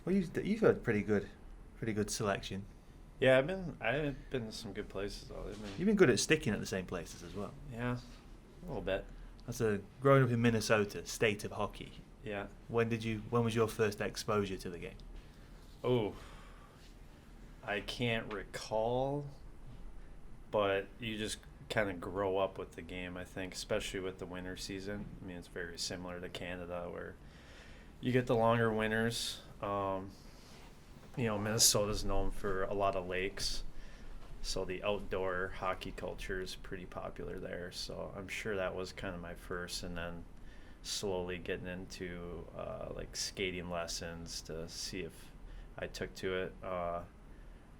Well, you've got pretty good selection. Yeah, I've been to some good places though. You've been good at sticking at the same places as well. Yeah, a little bit. Growing up in Minnesota, state of hockey. Yeah. When was your first exposure to the game? Oh, I can't recall, but you just kind of grow up with the game, I think, especially with the winter season. I mean, it's very similar to Canada where you get the longer winters. Minnesota's known for a lot of lakes, so the outdoor hockey culture is pretty popular there. So I'm sure that was kind of my first, and then slowly getting into like skating lessons to see if I took to it.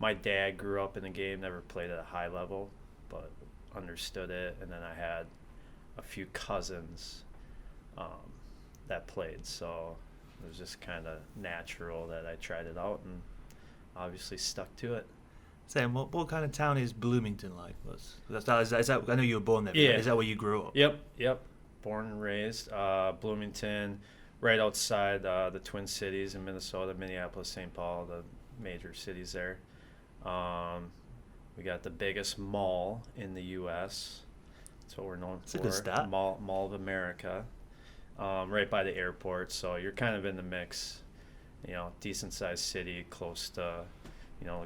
My dad grew up in the game, never played at a high level, but understood it. And then I had a few cousins that played, so it was just kind of natural that I tried it out and obviously stuck to it. Sam, what kind of town is Bloomington like? Is that, I know you were born there. Yeah. Is that where you grew up? Yep. Born and raised. Bloomington, right outside the Twin Cities in Minnesota, Minneapolis, St. Paul, the major cities there. We got the biggest mall in the U.S. That's what we're known for. That's a good stat. Mall of America, right by the airport. So you're kind of in the mix. Decent sized city, close to,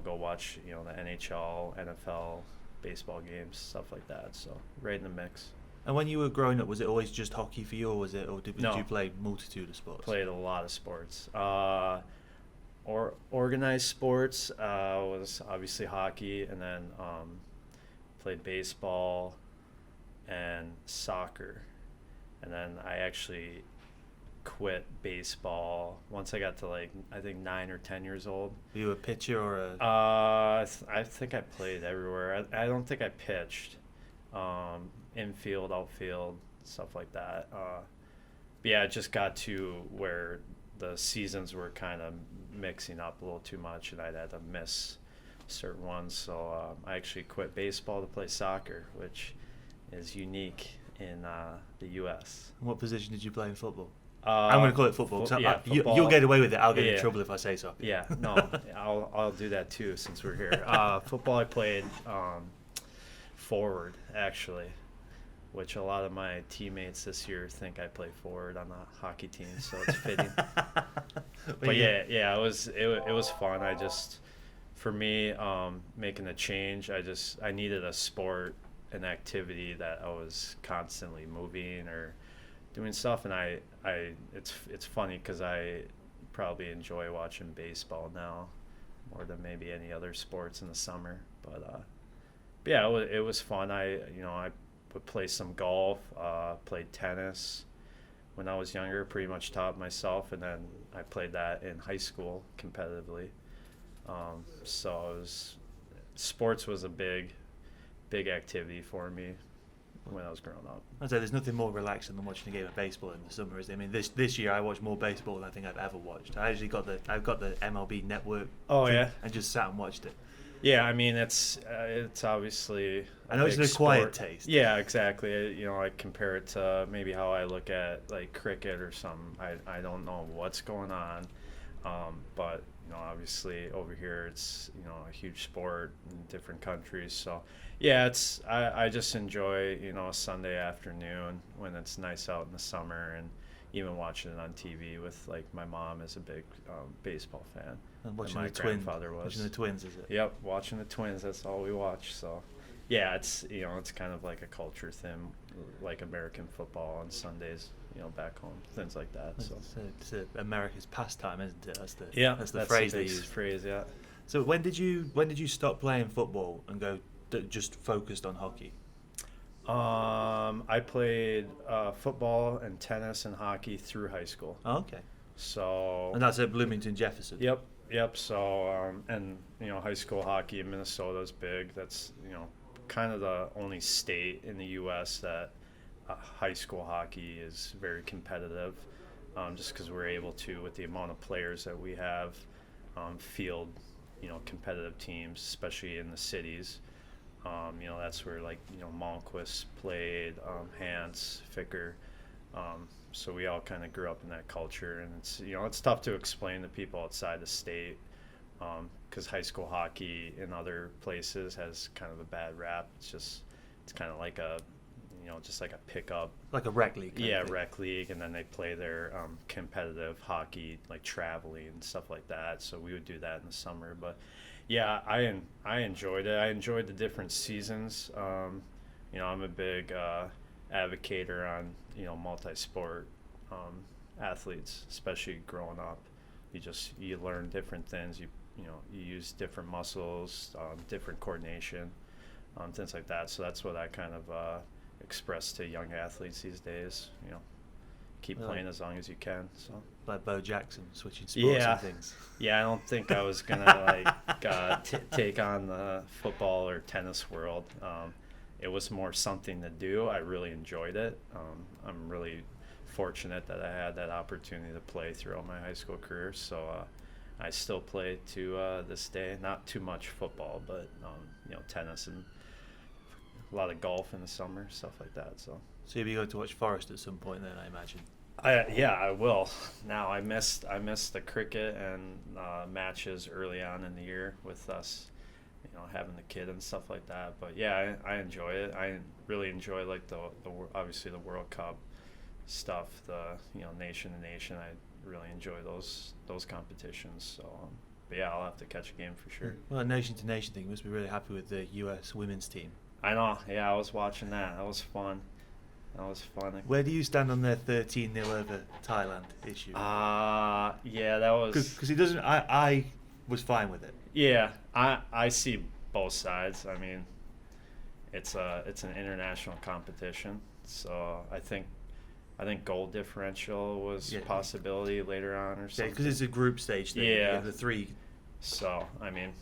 go watch, the NHL, NFL, baseball games, stuff like that. So right in the mix. And when you were growing up, was it always just hockey for you, or did No. you play multitude of sports? Played a lot of sports. Or organized sports was obviously hockey, and then played baseball and soccer. And then I actually quit baseball once I got to I think 9 or 10 years old. Were you a pitcher or a? I think I played everywhere. I don't think I pitched. Infield, outfield, stuff like that. But yeah, it just got to where the seasons were kind of mixing up a little too much, and I'd had to miss certain ones. So I actually quit baseball to play soccer, which is unique in the U.S. What position did you play in football? I'm going to call it football. Football. You'll get away with it. I'll get in trouble if I say so. Yeah, no, I'll do that too since we're here. Football, I played forward actually, which a lot of my teammates this year think I play forward on the hockey team, so it's fitting. But yeah, it was fun. For me, making a change, I needed a sport, an activity that I was constantly moving or doing stuff, and it's funny because I probably enjoy watching baseball now more than maybe any other sports in the summer. But yeah, it was fun. I would play some golf, played tennis when I was younger, pretty much taught myself, and then I played that in high school competitively. So sports was a big activity for me when I was growing up. I'd say there's nothing more relaxing than watching a game of baseball in the summer. I mean, this year I watched more baseball than I think I've ever watched. I've got the MLB Network. Oh yeah, and just sat and watched it. Yeah, I mean it's obviously I know it's an acquired taste. Yeah, exactly. I compare it to maybe how I look at cricket or something. I don't know what's going on, but obviously over here it's a huge sport in different countries. So yeah, I just enjoy a Sunday afternoon when it's nice out in the summer, and even watching it on TV with my mom is a big baseball fan. And watching my the grandfather was. Watching the Twins, is it? Yep, watching the Twins. That's all we watch. So, yeah, it's it's kind of like a culture thing, like American football on Sundays. Back home, things like that. So it's America's pastime, isn't it? That's the phrase they use. Phrase, yeah. So when did you stop playing football and go just focused on hockey? I played football and tennis and hockey through high school. Oh, okay. So. And that's at Bloomington Jefferson. Yep. So and high school hockey in Minnesota is big. That's kind of the only state in the U.S. that high school hockey is very competitive. Just because we're able to, with the amount of players that we have, field competitive teams, especially in the cities. That's where Malmquist played, Hans, Ficker. So we all kind of grew up in that culture, and it's tough to explain to people outside the state, because high school hockey in other places has kind of a bad rap. It's kind of like just like a pickup, like a rec league. Yeah, rec league, and then they play their competitive hockey, like traveling and stuff like that. So we would do that in the summer. But yeah, I enjoyed it. I enjoyed the different seasons. I'm a big advocator on multi-sport athletes, especially growing up. You learn different things. You use different muscles, different coordination, things like that. So that's what I kind of express to young athletes these days. Keep playing as long as you can. So like Bo Jackson switching sports and things. Yeah, I don't think I was gonna take on the football or tennis world. It was more something to do. I really enjoyed it. I'm really fortunate that I had that opportunity to play throughout my high school career. So I still play to this day. Not too much football, but tennis and a lot of golf in the summer, stuff like that. So you'll be going to watch Forest at some point then, I imagine. I will. Now I missed the cricket and matches early on in the year with us, having the kid and stuff like that. But yeah, I enjoy it. I really enjoy like the obviously the World Cup stuff, the nation to nation. I really enjoy those competitions. So but yeah, I'll have to catch a game for sure. Well, a nation to nation thing, you must be really happy with the U.S. women's team. I know. Yeah, I was watching that. That was fun. Where do you stand on their 13-0 over Thailand issue? Yeah, that was because he doesn't. I was fine with it. Yeah, I see both sides. I mean, it's an international competition, so I think goal differential was a possibility later on or something. Yeah, because it's a group stage thing. Yeah, the three. So I mean,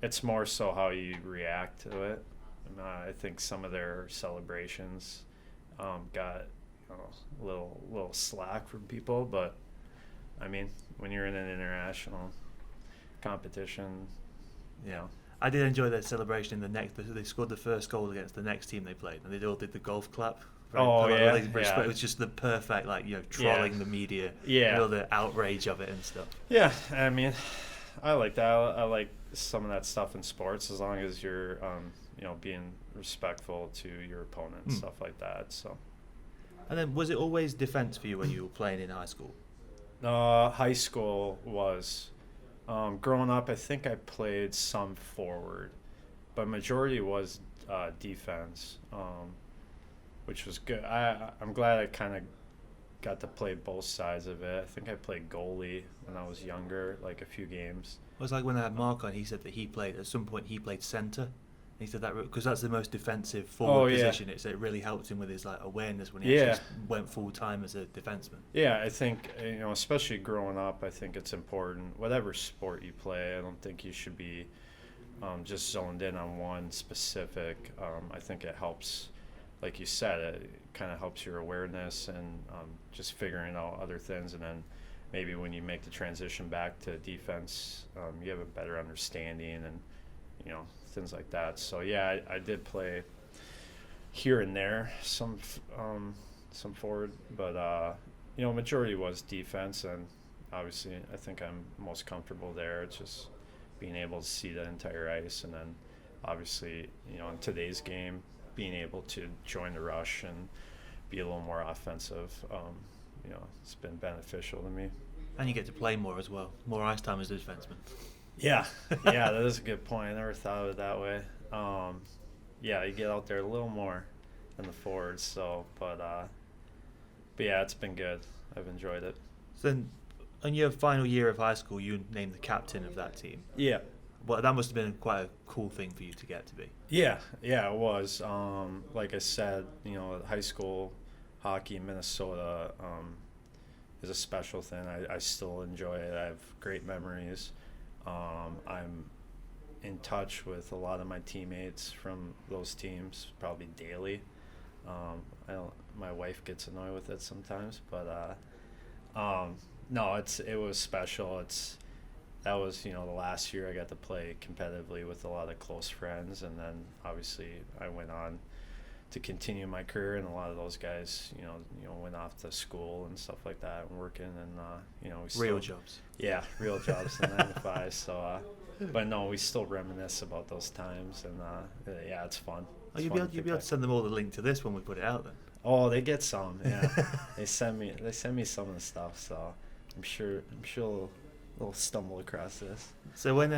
it's more so how you react to it. I think some of their celebrations got a little slack from people, but I mean, when you're in an international competition, I did enjoy their celebration in they scored the first goal against the next team they played, and they all did the golf clap. Right? It was just the perfect, trolling the media, the outrage of it and stuff. Yeah, I mean, I like that. I like some of that stuff in sports, as long as you're being respectful to your opponent and stuff like that. So. And then, was it always defense for you when you were playing in high school? High school was. Growing up, I think I played some forward, but majority was defense, which was good. I'm glad I kind of got to play both sides of it. I think I played goalie when I was younger, like a few games. It was like when I had Mark on, he said that at some point he played centre. He said that because that's the most defensive forward position. It really helped him with his awareness when he actually went full time as a defenseman. Yeah, I think especially growing up, I think it's important. Whatever sport you play, I don't think you should be just zoned in on one specific. I think it helps, like you said, it kind of helps your awareness and just figuring out other things, and then maybe when you make the transition back to defense, you have a better understanding and things like that. So yeah, I did play here and there some forward, but majority was defense, and obviously I think I'm most comfortable there. It's just being able to see the entire ice, and then obviously in today's game being able to join the rush and be a little more offensive. It's been beneficial to me. And you get to play more as well, more ice time as a defenseman. Yeah, that is a good point. I never thought of it that way. You get out there a little more than the forwards. So, but yeah, it's been good. I've enjoyed it. So then, on your final year of high school, you named the captain of that team. Yeah. Well, that must have been quite a cool thing for you to get to be. Yeah, it was. Like I said, high school hockey in Minnesota is a special thing. I still enjoy it. I have great memories. I'm in touch with a lot of my teammates from those teams, probably daily. My wife gets annoyed with it sometimes, but no, it was special. That was the last year I got to play competitively with a lot of close friends, and then obviously I went on to continue my career, and a lot of those guys, went off to school and stuff like that and working, and we still, real jobs. Yeah, real jobs, the 9 to 5. So, but no, we still reminisce about those times, and yeah, it's fun. You'll be able to send them all the link to this when we put it out then. Oh, they get some. Yeah, they send me some of the stuff. So I'm sure they'll stumble across this. So when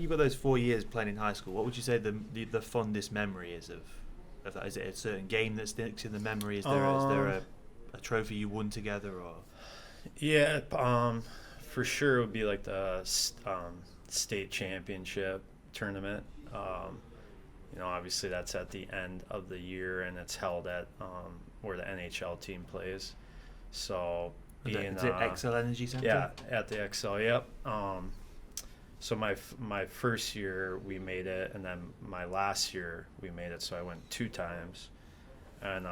you got those 4 years playing in high school, what would you say the fondest memory is of that? Is it a certain game that sticks in the memory? Is there a trophy you won together, or? Yeah, for sure it would be like the state championship tournament. Obviously that's at the end of the year, and it's held at where the NHL team plays. So is it XL Energy Center? Yeah, at the XL. Yep. So my first year we made it, and then my last year we made it. So I went 2 times, and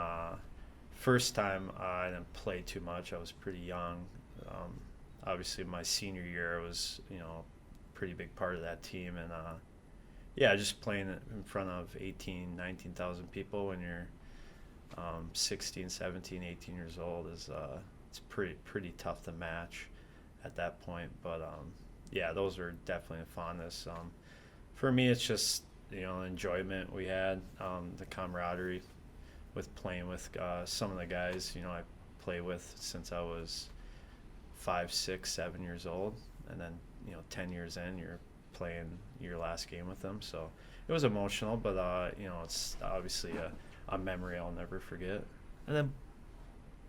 first time I didn't play too much. I was pretty young. Obviously my senior year was pretty big part of that team, and just playing in front of 19,000 people when you're 16, 17, 18 years old is it's pretty tough to match at that point. But those are definitely the fondest. For me, it's just enjoyment we had, the camaraderie with playing with some of the guys I play with since I was 5, 6, 7 years old, and then 10 years in you're playing your last game with them. So it was emotional, but it's obviously a memory I'll never forget. And then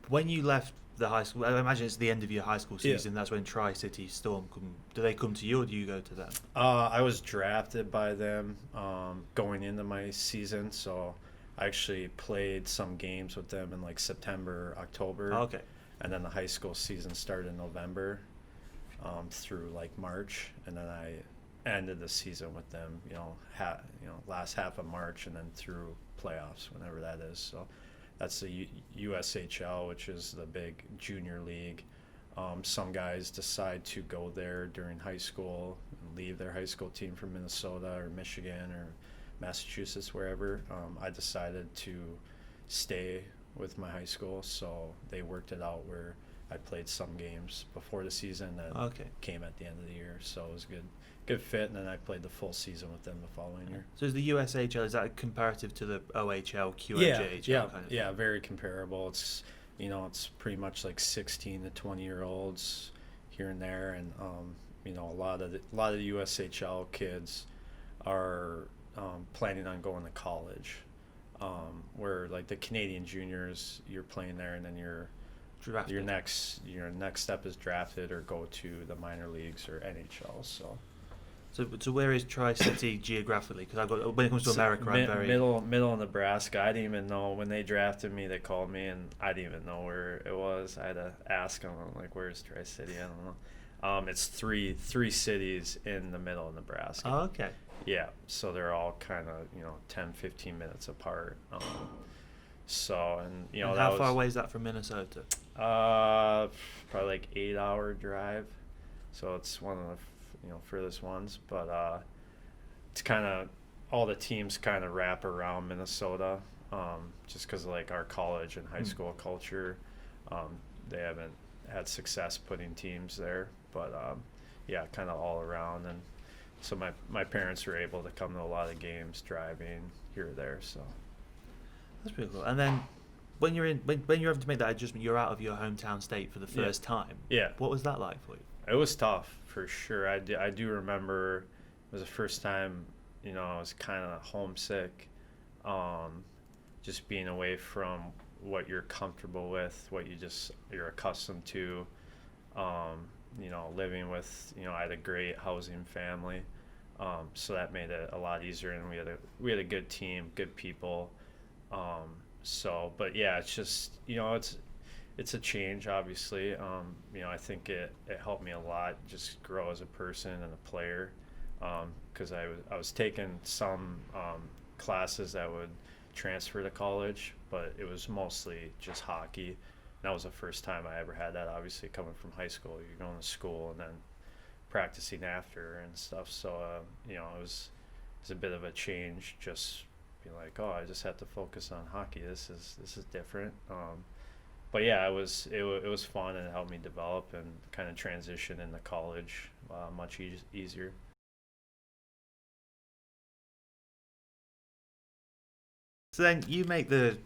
when you left the high school, I imagine it's the end of your high school season. Yeah. That's when Tri-City Storm do they come to you, or do you go to them? I was drafted by them going into my season, so I actually played some games with them in like September, October. Oh, okay. And then the high school season started in November through like March, and then I ended the season with them, last half of March, and then through playoffs, whenever that is. So that's the USHL, which is the big junior league. Some guys decide to go there during high school and leave their high school team for Minnesota or Michigan or Massachusetts, wherever. I decided to stay with my high school, so they worked it out where I played some games before the season that came at the end of the year. So it was good fit, and then I played the full season with them the following year. So is the USHL, is that comparative to the OHL, QMJHL? Yeah, kind of thing? Very comparable. It's it's pretty much like 16 to 20-year-olds here and there, and a lot of the USHL kids are planning on going to college, where like the Canadian juniors, you're playing there, and then your next step is drafted or go to the minor leagues or NHL. So where is Tri-City geographically? Because when it comes to America, I'm very middle of Nebraska. I didn't even know when they drafted me. They called me, and I didn't even know where it was. I had to ask them, like, "Where's Tri-City?" I don't know. It's three cities in the middle of Nebraska. Oh, okay. Yeah, so they're all kind of 10, 15 minutes apart. And how far away is that from Minnesota? Probably like 8-hour drive. So it's one of the furthest ones, but it's kind of all the teams kind of wrap around Minnesota, just because of like our college and high school culture. They haven't had success putting teams there, but kind of all around. And so my parents were able to come to a lot of games driving here or there. So that's pretty cool. And then when you're having to make that adjustment, you're out of your hometown state for the first time. Yeah. What was that like for you? It was tough, for sure. I do remember it was the first time, I was kind of homesick, just being away from what you're comfortable with, what you're accustomed to, living with, I had a great housing family, so that made it a lot easier, and we had a good team, good people, but yeah, it's just, it's a change, obviously. I think it helped me a lot, just grow as a person and a player, because I was taking some classes that would transfer to college, but it was mostly just hockey. And that was the first time I ever had that, obviously, coming from high school. You're going to school and then practicing after and stuff. So, it was a bit of a change, just being like, oh, I just have to focus on hockey. This is different. But yeah, it was fun, and it helped me develop and kind of transition into college much easier. So then you make I'm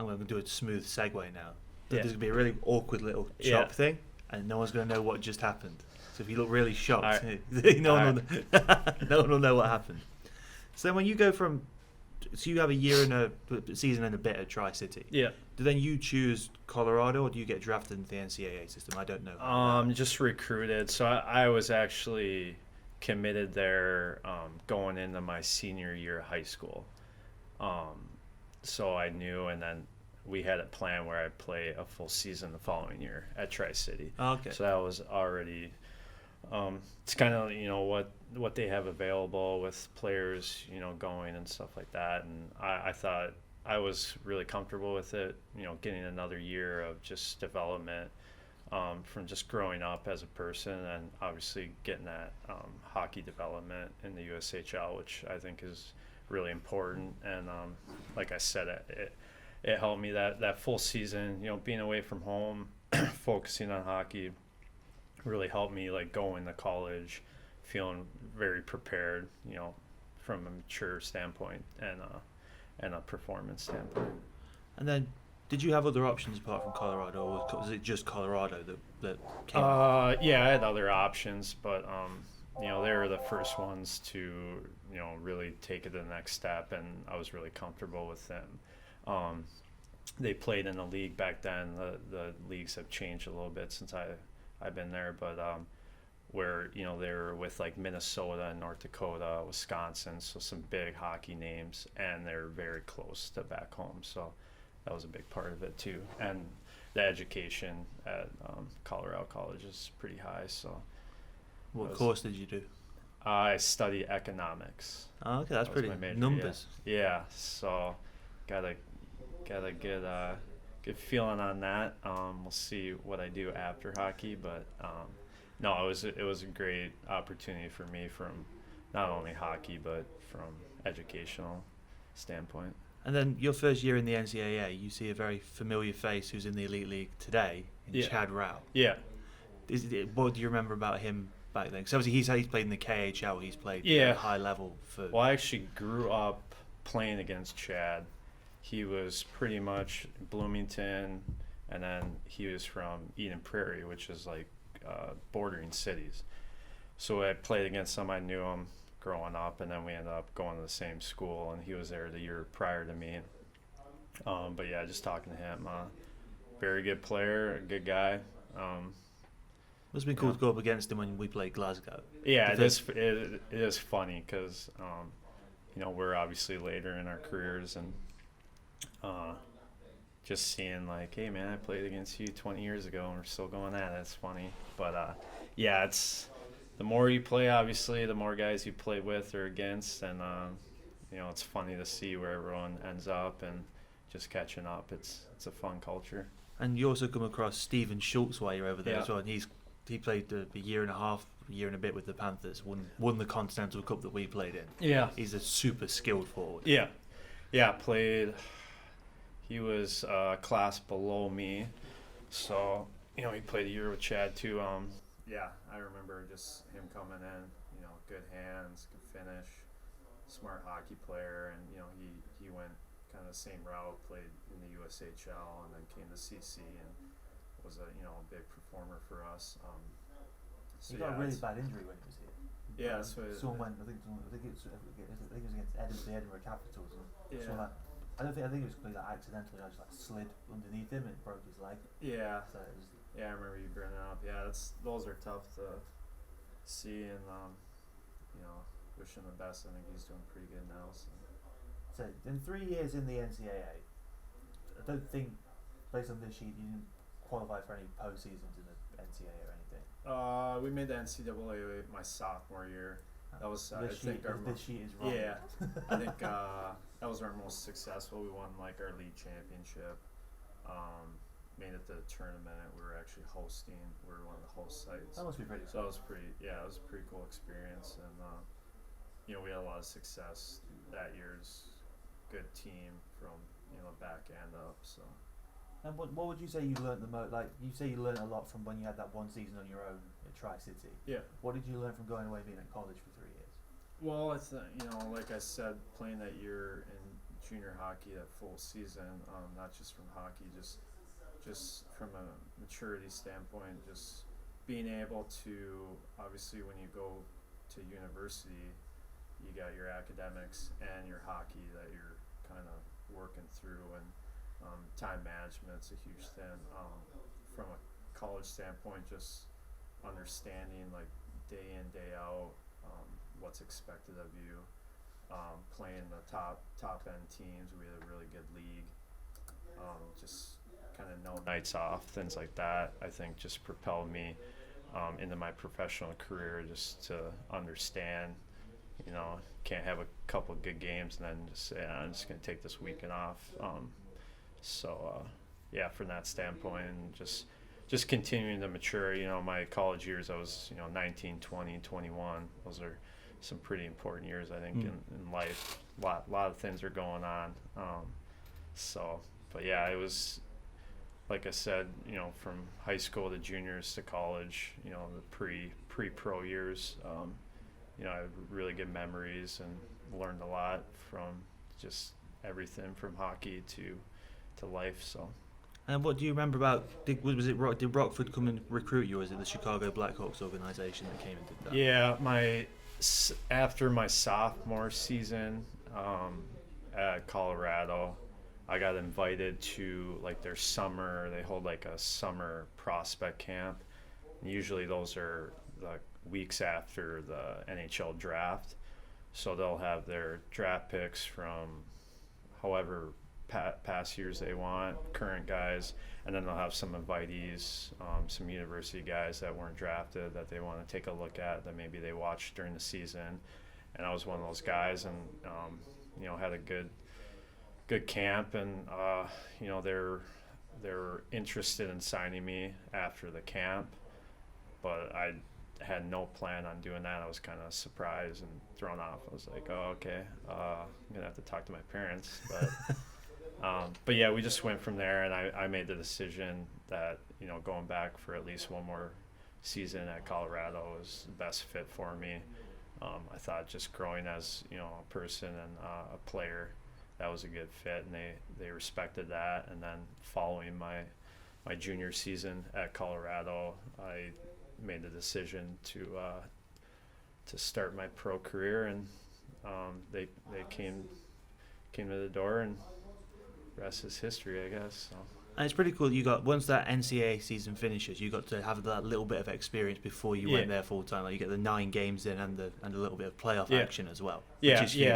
going to do a smooth segue now. There's going to be a really awkward little chop thing, and no one's going to know what just happened. So if you look really shocked, no one will know what happened. So then when you go so you have a year and a season and a bit at Tri-City. Yeah. Do then you choose Colorado, or do you get drafted into the NCAA system? I don't know. Just recruited. So I was actually committed there going into my senior year of high school. So I knew, and then we had a plan where I'd play a full season the following year at Tri-City. Okay. So that was already, it's kind of, what they have available with players, going and stuff like that. And I thought I was really comfortable with it, getting another year of just development from just growing up as a person, and obviously getting that hockey development in the USHL, which I think is really important. And like I said, it helped me that full season, being away from home, focusing on hockey, really helped me like go into college feeling very prepared, from a mature standpoint and a performance standpoint. And then, did you have other options apart from Colorado, or was it just Colorado that came up? Yeah, I had other options, but they were the first ones to really take it to the next step, and I was really comfortable with them. They played in the league back then. The leagues have changed a little bit since I've been there, but where they were with like Minnesota, North Dakota, Wisconsin, so some big hockey names, and they're very close to back home, so that was a big part of it too. And the education at Colorado College is pretty high. So what course did you do? I studied economics. Oh, okay, that's pretty numbers. Yeah, so gotta get good feeling on that. We'll see what I do after hockey, but no, it was a great opportunity for me from not only hockey but from educational standpoint. And then your first year in the NCAA, you see a very familiar face who's in the Elite League today, Chad Rao. Yeah. What do you remember about him back then? Because obviously he's played in the KHL, he's played at a high level for. Well, I actually grew up playing against Chad. He was pretty much Bloomington, and then he was from Eden Prairie, which is like bordering cities. So I played against him. I knew him growing up, and then we ended up going to the same school, and he was there the year prior to me. But yeah, just talking to him, very good player, a good guy. Must have been cool to go up against him when we played Glasgow. Yeah, it is funny because we're obviously later in our careers, and just seeing like, hey man, I played against you 20 years ago and we're still going at it. It's funny. But yeah, it's the more you play, obviously, the more guys you play with or against, and it's funny to see where everyone ends up and just catching up. It's a fun culture. And you also come across Stephan Schultze while you're over there as well, and he played a year and a bit with the Panthers, won the Continental Cup that we played in. Yeah. He's a super skilled forward. Yeah, played. He was a class below me, so he played a year with Chad too. Yeah, I remember just him coming in. Good hands, good finish, smart hockey player, and he went kind of the same route, played in the USHL, and then came to CC and was a big performer for us. He got a really bad injury when he was here. Yeah, so someone went. I think it was against the Edinburgh Capitals. Yeah. I think it was because accidentally I just slid underneath him and it broke his leg. Yeah. So I remember you bringing it up. Yeah, those are tough to see, and wish him the best. I think he's doing pretty good now. So in 3 years in the NCAA, I don't think, based on this sheet, you didn't qualify for any postseasons in the NCAA or anything. We made the NCAA my sophomore year. That was this sheet is wrong. Yeah, I think that was our most successful. We won our league championship. Made it to the tournament. We were actually hosting. We were one of the host sites. That must be pretty cool. So it was a pretty cool experience, and we had a lot of success that year's good team from back end up. So. And what would you say you learned the most? Like you say, you learned a lot from when you had that one season on your own at Tri-City. Yeah. What did you learn from going away being at college for 3 years? Well, it's like I said, playing that year in junior hockey, that full season, not just from hockey, just from a maturity standpoint, just being able to, obviously when you go to university, you got your academics and your hockey that you're kind of working through, and time management's a huge thing. From a college standpoint, just understanding like day in, day out, what's expected of you, playing the top end teams. We had a really good league. Just kind of no nights off, things like that, I think just propelled me into my professional career, just to understand, can't have a couple of good games and then just say, I'm just going to take this weekend off. From that standpoint, and just continuing to mature. My college years, I was 19, 20, 21. Those are some pretty important years, I think, in life. A lot of things are going on. It was, like I said, from high school to juniors to college, the pre-pro years, I have really good memories and learned a lot from just everything from hockey to life. So. And what do you remember about? Did Rockford come and recruit you, or was it the Chicago Blackhawks organization that came and did that? Yeah, after my sophomore season at Colorado, I got invited to like their summer. They hold like a summer prospect camp. And usually those are the weeks after the NHL draft, so they'll have their draft picks from however past years they want, current guys, and then they'll have some invitees, some university guys that weren't drafted that they want to take a look at, that maybe they watched during the season. And I was one of those guys, and had a good camp, and they're interested in signing me after the camp, but I had no plan on doing that. I was kind of surprised and thrown off. I was like, oh, okay, I'm gonna have to talk to my parents, but yeah, we just went from there, and I made the decision that going back for at least one more season at Colorado was the best fit for me. I thought just growing as a person and a player, that was a good fit, and they respected that. And then following my junior season at Colorado, I made the decision to start my pro career, and they came to the door, and rest is history, I guess. So. And it's pretty cool that you got, once that NCAA season finishes, you got to have that little bit of experience before you went there full time. Like you get the 9 games in and a little bit of playoff action as well. Yeah, which is huge.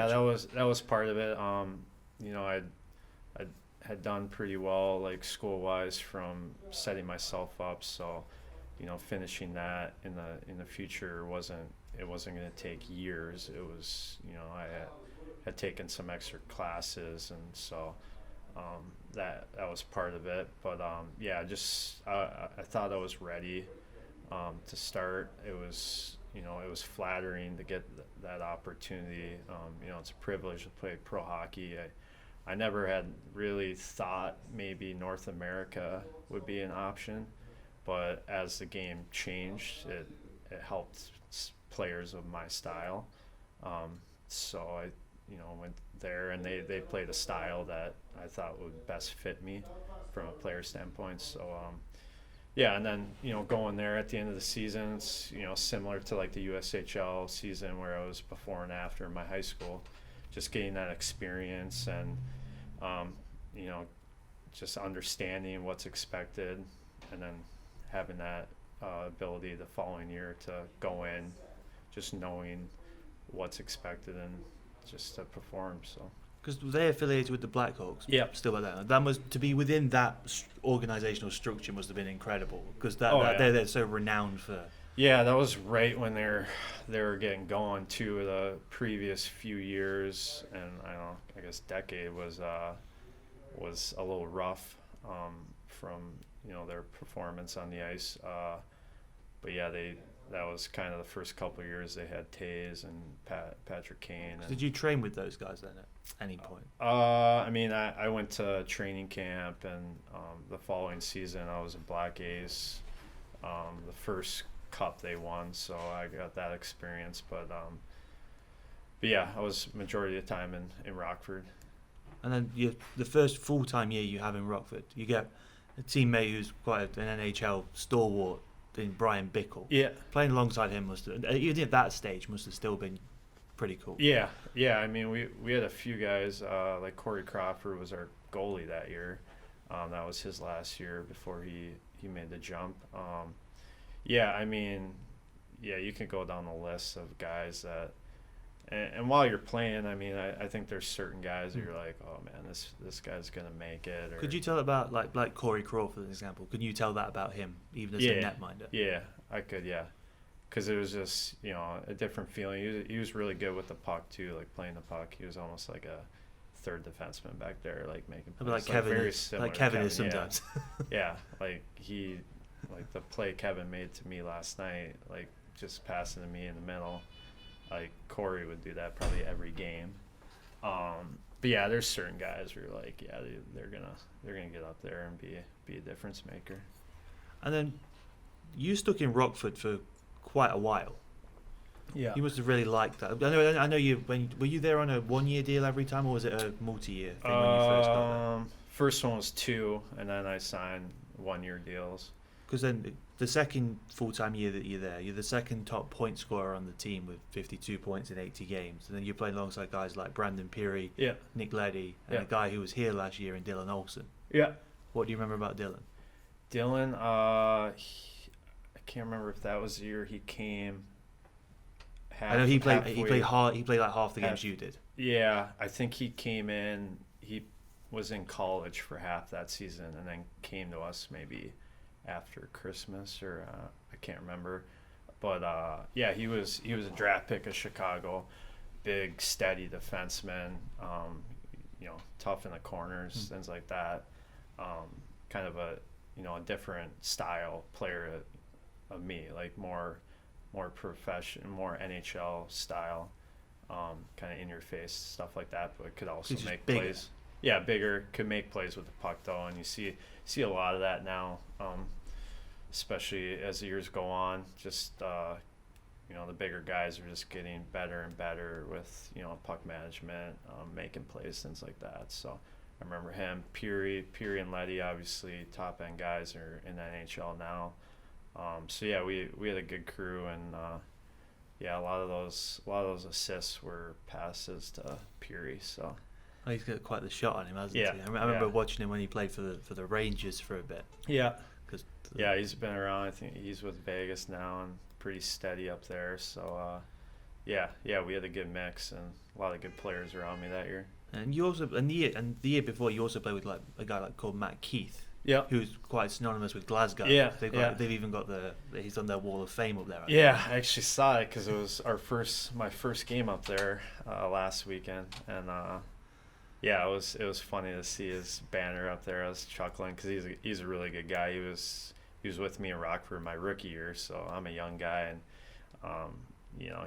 That was part of it. I had done pretty well, like school wise, from setting myself up. So, finishing that in the future wasn't going to take years. It was, I had taken some extra classes, and so. That was part of it, but I thought I was ready to start. It was flattering to get that opportunity. It's a privilege to play pro hockey. I never had really thought maybe North America would be an option, but as the game changed, it helped players of my style. So I went there, and they played a style that I thought would best fit me from a player standpoint. So and then going there at the end of the season, it's similar to like the USHL season where I was before and after my high school, just getting that experience and just understanding what's expected, and then having that ability the following year to go in just knowing what's expected and just to perform. So because they affiliated with the Blackhawks, still like that. That was to be within that organizational structure must have been incredible, because they're so renowned for. Yeah, that was right when they were getting going too. The previous few years, and I guess decade was a little rough from their performance on the ice. But yeah, that was kind of the first couple of years they had Taze and Patrick Kane. Did you train with those guys then at any point? I mean, I went to training camp, and the following season I was in Black Ace, the first cup they won, so I got that experience. But yeah, I was majority of the time in Rockford. And then the first full-time year you have in Rockford, you get a teammate who's quite an NHL stalwart in Brian Bickle. Yeah. Playing alongside him even at that stage, must have still been pretty cool. Yeah. I mean, we had a few guys, like Corey Crawford was our goalie that year. That was his last year before he made the jump. Yeah, I mean, yeah, you can go down the list of guys that, and while you're playing, I mean, I think there's certain guys that you're like, oh man, this guy's gonna make it. Or, could you tell about like Corey Crawford, for example? Could you tell that about him, even as a netminder? Yeah, I could. Yeah, because it was just a different feeling. He was really good with the puck too, like playing the puck. He was almost like a third defenseman back there, like making plays. Like Kevin, very similar like Kevin is sometimes. Yeah, like the play Kevin made to me last night, like just passing to me in the middle. Like Corey would do that probably every game. But yeah, there's certain guys where you're like, yeah, they're gonna get up there and be a difference maker. And then you stuck in Rockford for quite a while. Yeah. You must have really liked that. I know you. Were you there on a 1-year deal every time, or was it a multi-year thing when you first got there? First one was 2, and then I signed 1-year deals. Because then the second full-time year that you're there, you're the second top point scorer on the team with 52 points in 80 games. And then you're playing alongside guys like Brandon Peary, Nick Leddy, and a guy who was here last year in Dylan Olsen. Yeah. What do you remember about Dylan? Dylan, I can't remember if that was the year he came. I know he played hard. He played like half the games you did. Yeah, I think he came in. He was in college for half that season, and then came to us maybe after Christmas, or I can't remember. But yeah, he was a draft pick of Chicago, big steady defenseman, tough in the corners, things like that. Kind of a different style player of me, like more professional, more NHL style, kind of in your face stuff like that, but could also make plays. Yeah, bigger, could make plays with the puck though, and you see a lot of that now, especially as the years go on. Just the bigger guys are just getting better and better with puck management, making plays, things like that. So I remember him, Peary and Leddy, obviously top end guys are in the NHL now. So yeah, we had a good crew, and a lot of those assists were passes to Peary. So he's got quite the shot on him, hasn't he? I remember watching him when he played for the Rangers for a bit. Yeah. He's been around. I think he's with Vegas now and pretty steady up there. So we had a good mix and a lot of good players around me that year. And you also the year before you also played with like a guy called Matt Keith. Yeah, who's quite synonymous with Glasgow. Yeah, they've even got he's on their Wall of Fame up there. I actually saw it because it was my first game up there last weekend, and it was funny to see his banner up there. I was chuckling because he's a really good guy. He was with me in Rockford my rookie year, so I'm a young guy, and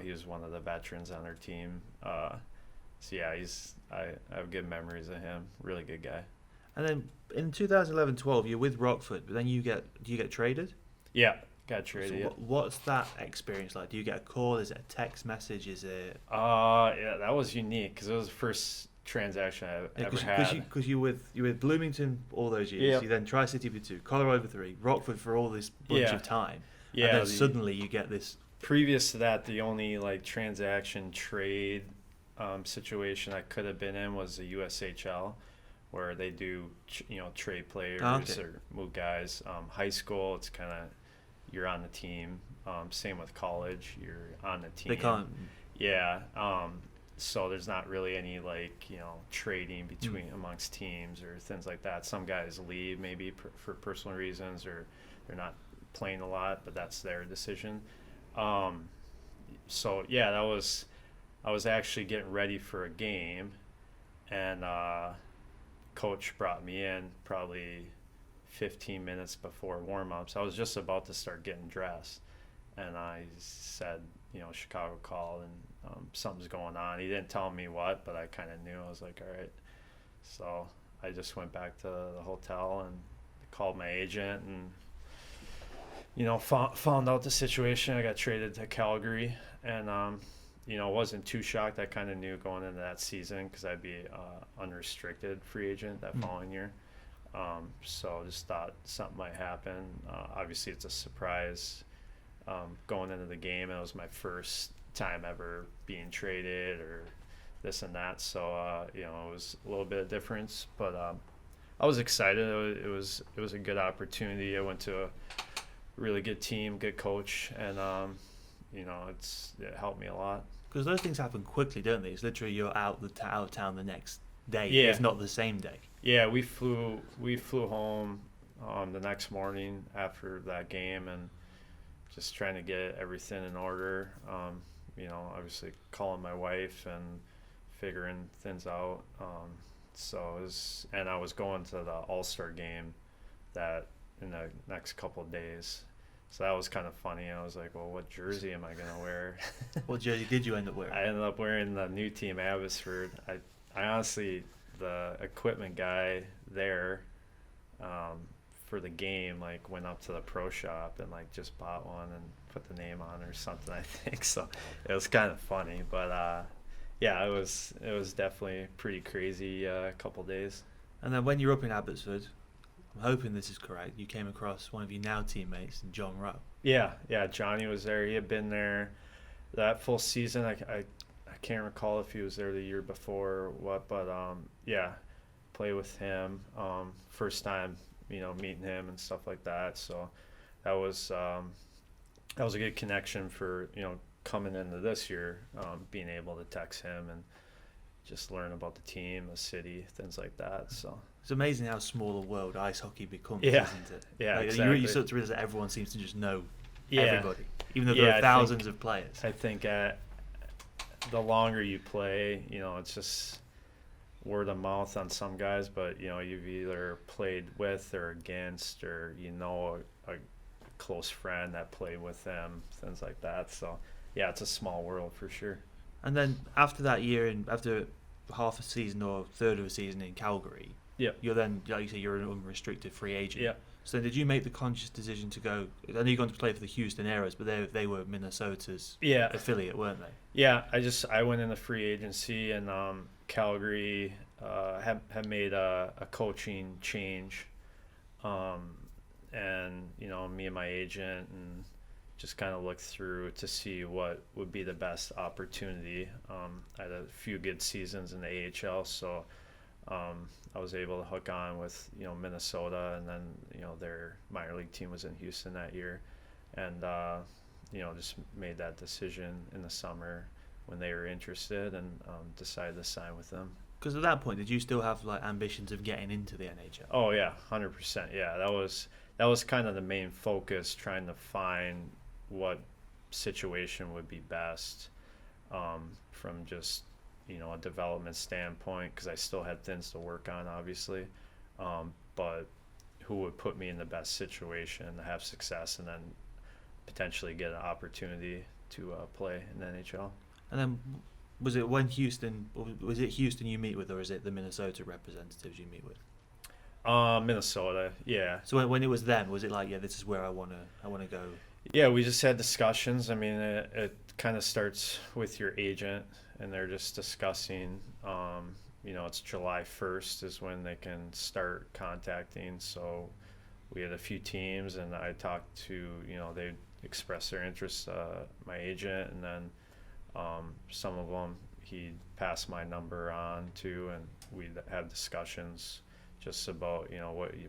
he was one of the veterans on their team. I have good memories of him. Really good guy. And then in 2011-12, you're with Rockford, but then do you get traded? Yeah, got traded. So what's that experience like? Do you get a call? Is it a text message? Is it? That was unique because it was the first transaction I ever had. Because you were with Bloomington all those years. Yep. You then Tri-City for 2, Colorado for 3, Rockford for all this bunch of time. Yeah. And then suddenly you get this. Previous to that, the only transaction trade situation I could have been in was the USHL, where they do trade players or move guys. High school, it's kind of you're on the team. Same with college, you're on the team. They can't. Yeah. So there's not really any trading between amongst teams or things like that. Some guys leave maybe for personal reasons, or they're not playing a lot, but that's their decision. So yeah, I was actually getting ready for a game, and coach brought me in probably 15 minutes before warm-ups. I was just about to start getting dressed, and I said, Chicago called and something's going on. He didn't tell me what, but I kind of knew. I was like, all right. So I just went back to the hotel and called my agent and, found out the situation. I got traded to Calgary and, wasn't too shocked. I kind of knew going into that season because I'd be unrestricted free agent that following year. So just thought something might happen. Obviously, it's a surprise going into the game. It was my first time ever being traded or this and that. So, it was a little bit of difference. But I was excited. It was a good opportunity. I went to a really good team, good coach, and, it helped me a lot. Because those things happen quickly, don't they? It's literally you're out of town the next day, if not the same day. Yeah, we flew home the next morning after that game and just trying to get everything in order. Obviously calling my wife and figuring things out. And I was going to the All-Star game that in the next couple of days. So that was kind of funny. I was like, well, what jersey am I going to wear? What jersey did you end up wearing? I ended up wearing the new team Abbotsford. I honestly, the equipment guy there for the game, went up to the pro shop and, just bought one and put the name on or something, I think. So it was kind of funny. But, it was definitely pretty crazy couple days. And then when you're up in Abbotsford, I'm hoping this is correct, you came across one of your now teammates, John Rowe. Yeah, Johnny was there. He had been there that full season. I can't recall if he was there the year before or what, but play with him. First time, meeting him and stuff like that. So that was a good connection for, coming into this year, being able to text him and just learn about the team, the city, things like that. So it's amazing how small a world ice hockey becomes, yeah. isn't it? Yeah, exactly. You start to realize that everyone seems to just know everybody, even though there are thousands of players. I think the longer you play, it's just word of mouth on some guys, but you've either played with or against, or a close friend that played with them, things like that. So yeah, it's a small world for sure. And then after that year, and after half a season or third of a season in Calgary, you're then, like you say, you're an unrestricted free agent. Yeah. So did you make the conscious decision to go? I know you're going to play for the Houston Aeros, but they were Minnesota's affiliate, weren't they? Yeah, I went into free agency, and Calgary had made a coaching change, and me and my agent and just kind of looked through to see what would be the best opportunity. I had a few good seasons in the AHL, so I was able to hook on with Minnesota, and then their minor league team was in Houston that year, and just made that decision in the summer when they were interested, and decided to sign with them. Because at that point, did you still have ambitions of getting into the NHL? Oh yeah, 100%. Yeah, that was kind of the main focus, trying to find what situation would be best from just a development standpoint, because I still had things to work on, obviously, but who would put me in the best situation to have success and then potentially get an opportunity to play in the NHL. And then was it Houston you meet with, or is it the Minnesota representatives you meet with? Minnesota, yeah. So when it was them, was it this is where I want to go? Yeah, we just had discussions. I mean, it kind of starts with your agent, and they're just discussing. It's July 1st is when they can start contacting. So we had a few teams, and I talked to, they expressed their interest, my agent, and then some of them he passed my number on to, and we'd have discussions just about,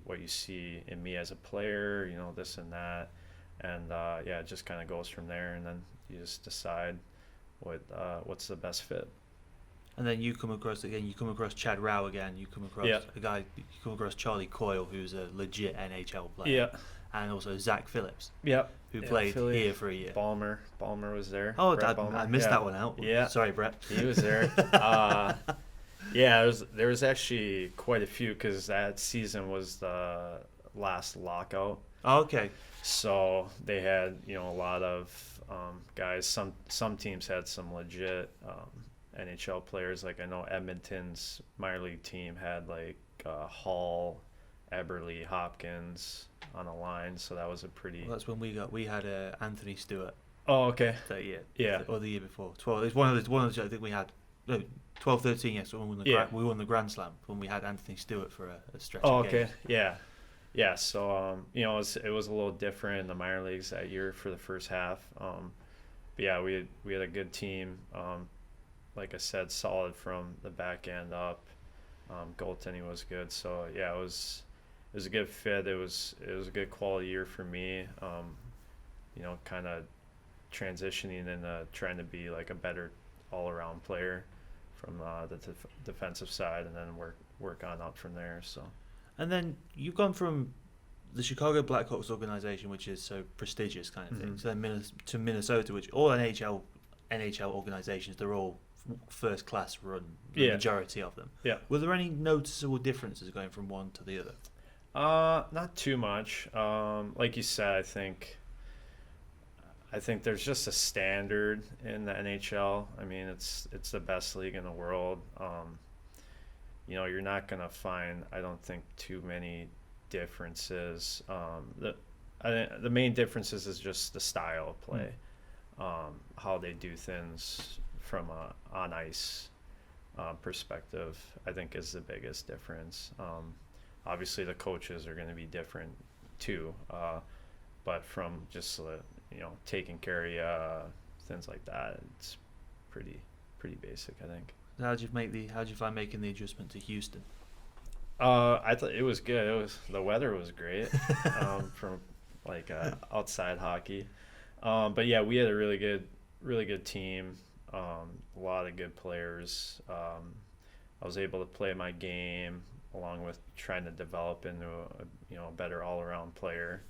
what you see in me as a player, this and that. And it just kind of goes from there, and then you just decide what's the best fit. And then you come across Chad Rao again. You come across a guy. You come across Charlie Coyle, who's a legit NHL player. Yeah. And also Zach Phillips. Yeah. Who played here for a year. Balmer was there. Oh, I missed that one out. Yeah. Sorry, Brett. He was there. There was actually quite a few, because that season was the last lockout. Oh, okay. So they had, a lot of guys. Some teams had some legit NHL players. Like I know Edmonton's minor league team had like Hall, Eberle, Hopkins on a line. So that was a pretty. Well, that's when we had Anthony Stewart. Oh, okay. That year. Yeah. Or the year before. 12. It's one of the I think we had. No, 12-13, yes. When we won the Grand Slam when we had Anthony Stewart for a stretch. Oh, of okay. games. Yeah. So it was a little different in the minor leagues that year for the first half. But yeah, we had a good team. Like I said, solid from the back end up. Goaltending was good. So yeah, it was a good fit. It was a good quality year for me. Kind of transitioning into trying to be like a better all-around player from the defensive side, and then work on up from there. So, and then you've gone from the Chicago Blackhawks organization, which is so prestigious kind of thing, to Minnesota, which all NHL organizations, they're all first class run, the majority of them. Yeah. Were there any noticeable differences going from one to the other? Not too much. Like you said, I think there's just a standard in the NHL. I mean, it's the best league in the world. You're not gonna find, I don't think, too many differences. The main differences is just the style of play, how they do things from a on ice perspective. I think is the biggest difference. Obviously, the coaches are going to be different too, but from just taking Kerry, things like that, it's pretty basic, I think. How'd you find making the adjustment to Houston? I thought it was good. The weather was great from like outside hockey, but yeah, we had a really good team, a lot of good players. I was able to play my game along with trying to develop into a better all around player.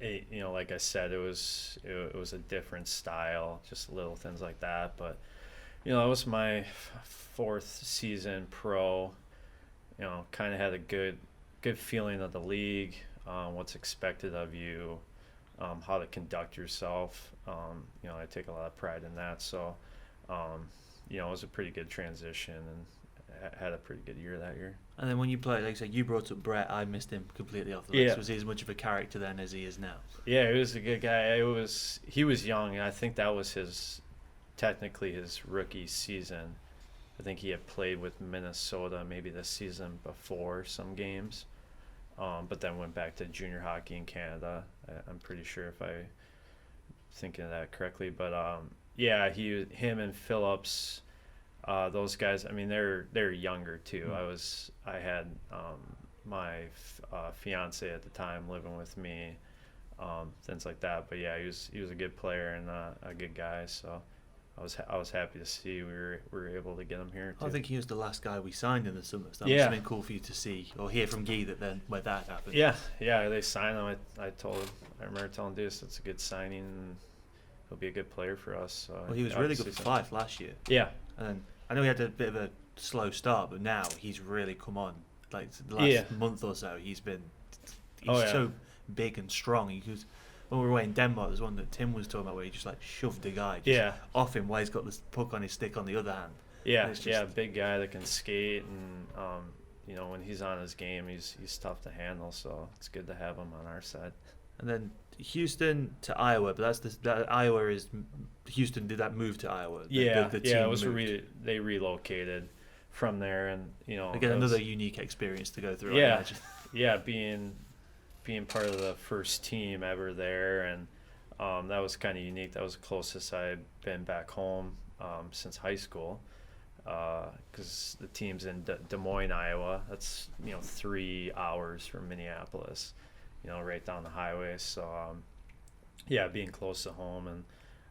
Like I said, it was a different style, just little things like that. But it was my fourth season pro. Kind of had a good feeling of the league, what's expected of you, how to conduct yourself. I take a lot of pride in that. So, it was a pretty good transition, and had a pretty good year that year. And then when you played, like I said, you brought up Brett. I missed him completely off the list. Was he as much of a character then as he is now? Yeah, he was a good guy. He was young, and I think that was technically his rookie season. I think he had played with Minnesota maybe the season before some games, but then went back to junior hockey in Canada. I'm pretty sure if I'm thinking of that correctly. But him and Phillips. Those guys, I mean, they're younger too. I had my fiance at the time living with me, things like that. But yeah, he was a good player and a good guy. So I was happy to see we were able to get him here too. I think he was the last guy we signed in the summer. So that must have been cool for you to see or hear from Guy where that happened. Yeah, they signed him. I remember telling Deuce it's a good signing. And he'll be a good player for us. So well, he was really good for Fife last year. Yeah. And I know he had a bit of a slow start, but now he's really come on. Like the last month or so, he's so big and strong. When we were away in Denmark, there's one that Tim was talking about where he just like shoved the guy off him while he's got the puck on his stick on the other hand. Yeah, big guy that can skate, and when he's on his game, he's tough to handle. So it's good to have him on our side. And then Houston to Iowa, but Iowa is Houston. Did that move to Iowa? The team it was they relocated from there, and again another unique experience to go through. Being part of the first team ever there, and that was kind of unique. That was the closest I've been back home since high school, because the team's in Des Moines, Iowa. That's 3 hours from Minneapolis. Right down the highway. So, being close to home,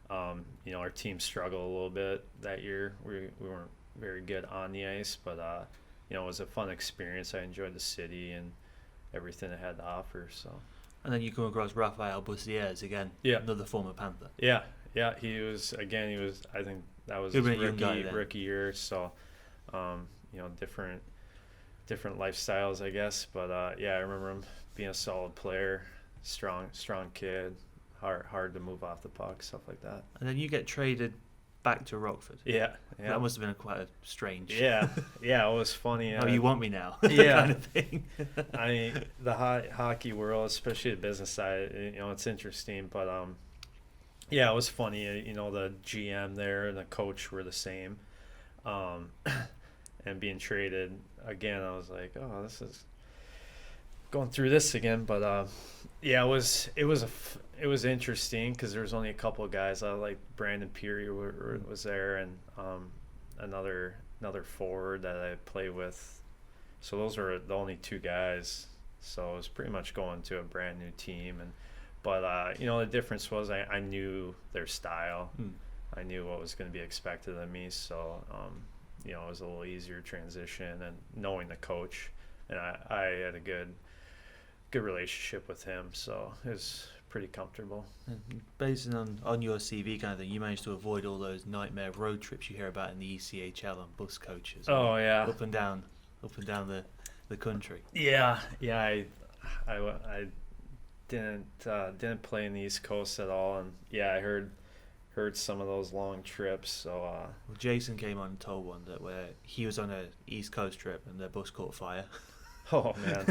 and our team struggled a little bit that year. We weren't very good on the ice, but it was a fun experience. I enjoyed the city and everything it had to offer. So, and then you come across Raphael Bussières again, another former Panther. Yeah, he was. I think that was his rookie year. So, different different lifestyles, I guess. But yeah, I remember him being a solid player, strong kid, hard to move off the puck, stuff like that. And then you get traded back to Rockford. Yeah. That must have been quite a strange. Yeah, it was funny. Oh, you want me now? Yeah, kind of thing. I mean, the hockey world, especially the business side, it's interesting. But yeah, it was funny. The GM there and the coach were the same, and being traded again, I was like, oh, this is going through this again. But yeah, it was interesting because there was only a couple of guys. I like Brandon Peary was there, and another forward that I play with. So those were the only two guys. So it was pretty much going to a brand new team. But the difference was I knew their style. I knew what was going to be expected of me. So it was a little easier transition, and knowing the coach, and I had a good relationship with him, so it was pretty comfortable. Based on your CV kind of thing, you managed to avoid all those nightmare road trips you hear about in the ECHL and bus coaches. Oh yeah, up and down the country. Yeah. I didn't play in the East Coast at all, and yeah, I heard some of those long trips. So well, Jason came on and told one that where he was on a East Coast trip and their bus caught fire. Oh man.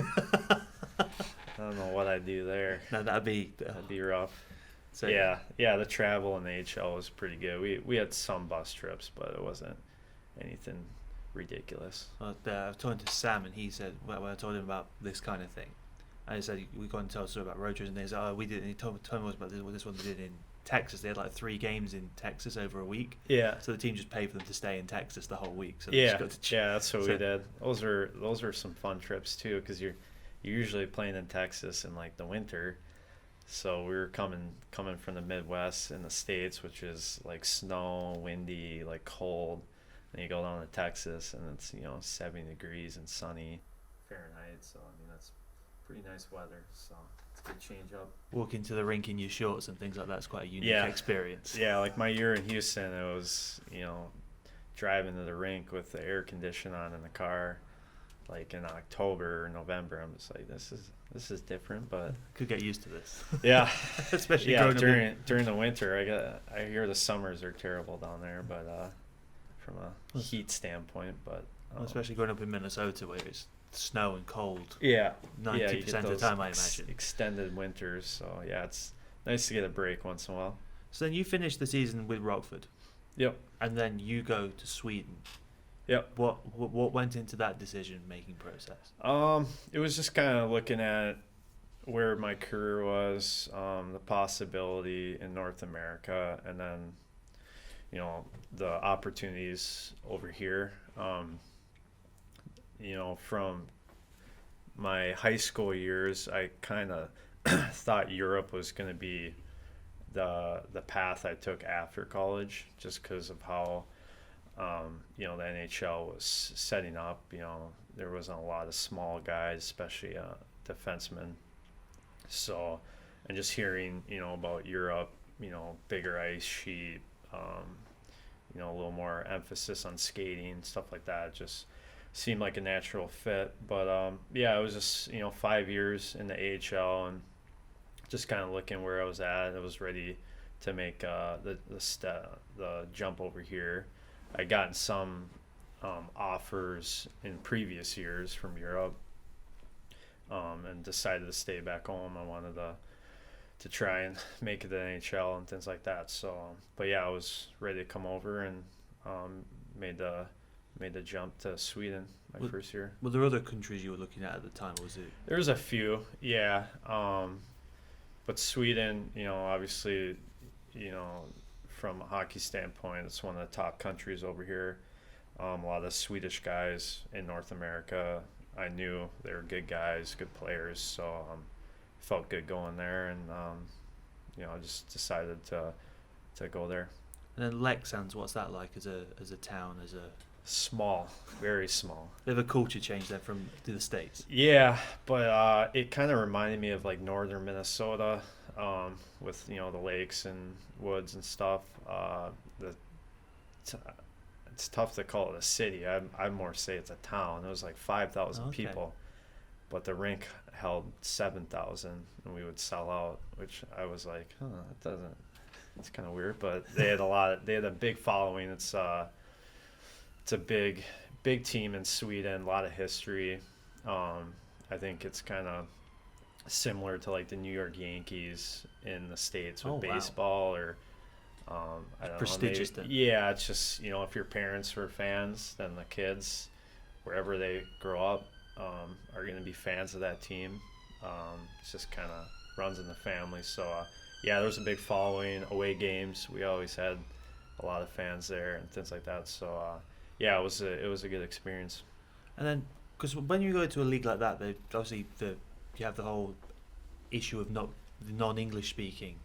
I don't know what I'd do there. No, that'd be rough. So yeah, the travel in the HL was pretty good. We had some bus trips, but it wasn't anything ridiculous. I was talking to Sam, and he said when I told him about this kind of thing, and he said we got and tell us about road trips, and he said, oh, we did. And he told me about this one they did in Texas. They had like 3 games in Texas over a week. Yeah. So the team just paid for them to stay in Texas the whole week. So yeah, that's what we did. Those are some fun trips too, because you're usually playing in Texas in like the winter. So we were coming from the Midwest in the States, which is like snow, windy, like cold. And you go down to Texas, and it's 70 degrees and sunny Fahrenheit. So I mean that's pretty nice weather. So it's a good change up. Walking to the rink in your shorts and things like that's quite a unique experience. Yeah, like my year in Houston, it was driving to the rink with the air condition on in the car, like in October or November. I'm just like, this is different, but could get used to this. Yeah, especially during the winter. I hear the summers are terrible down there, but from a heat standpoint, but especially growing up in Minnesota where it's snow and cold. Yeah, 90% of the time, I imagine. Extended winters, so yeah, it's nice to get a break once in a while. So then you finish the season with Rockford. Yep. And then you go to Sweden. Yep. What went into that decision-making process? It was just kind of looking at where my career was, the possibility in North America, and then, the opportunities over here. From my high school years, I kind of thought Europe was going to be the path I took after college, just because of how the NHL was setting up. There wasn't a lot of small guys, especially defensemen. So, and just hearing about Europe, bigger ice sheet, a little more emphasis on skating, stuff like that, just seemed like a natural fit. But it was just 5 years in the AHL, and just kind of looking where I was at. I was ready to make the jump over here. I gotten some offers in previous years from Europe, and decided to stay back home. I wanted to try and make it to the NHL and things like that. So, but yeah, I was ready to come over, and made the jump to Sweden my first year. Were there other countries you were looking at the time, or was it? There was a few, yeah. But Sweden, obviously, from a hockey standpoint, it's one of the top countries over here. A lot of Swedish guys in North America, I knew they were good guys, good players, so felt good going there, and I just decided to go there. And then Leksands, what's that like as a town, as a small, very small. They have a culture change there from to the States. Yeah, but it kind of reminded me of like northern Minnesota, with the lakes and woods and stuff. it's tough to call it a city. I'd more say it's a town. It was like 5,000 people, but the rink held 7,000, and we would sell out, which I was like, it's kind of weird. But they had a big following. It's a big team in Sweden, a lot of history. I think it's kind of similar to like the New York Yankees in the States with baseball, or I don't prestigious know. Yeah, it's just, if your parents were fans, then the kids, wherever they grow up, are going to be fans of that team. It's just kind of runs in the family. So there was a big following. Away games, we always had a lot of fans there and things like that. So it was a good experience. And then, because when you go to a league like that, they obviously you have the whole issue of the non-English speaking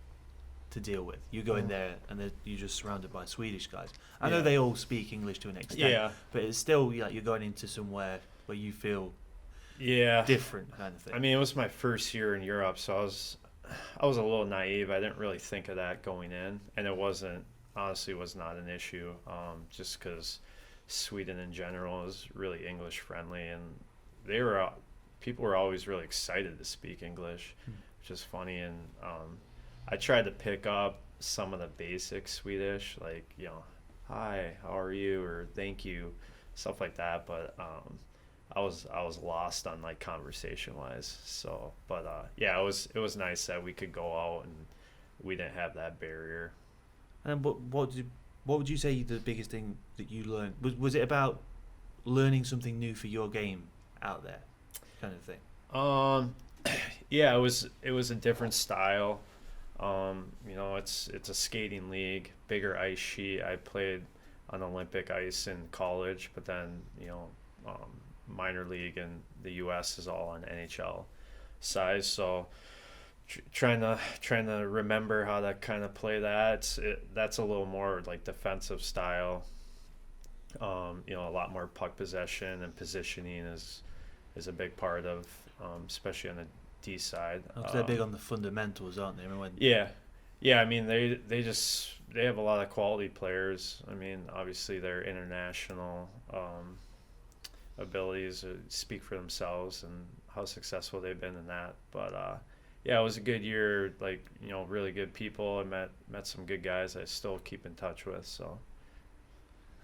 to deal with. You go in there and you're just surrounded by Swedish guys. I know they all speak English to an extent, but it's still like you're going into somewhere where you feel different kind of thing. I mean, it was my first year in Europe, so I was a little naive. I didn't really think of that going in, and it was not an issue, just because Sweden in general is really English friendly, and people were always really excited to speak English, which is funny. And I tried to pick up some of the basic Swedish, like, hi, how are you, or thank you, stuff like that. But I was lost on like conversation wise. So, but it was nice that we could go out and we didn't have that barrier. And what would you say the biggest thing that you learned was it about learning something new for your game out there, kind of thing? It was a different style. It's a skating league, bigger ice sheet. I played on Olympic ice in college, but then minor league in the U.S. is all on NHL size. So trying to remember how to kind of play that. That's a little more like defensive style. A lot more puck possession and positioning is a big part of, especially on the D side. Because they're big on the fundamentals, aren't they? I mean, they have a lot of quality players. I mean, obviously their international abilities speak for themselves and how successful they've been in that. But it was a good year. Like, really good people. I met some good guys I still keep in touch with. So.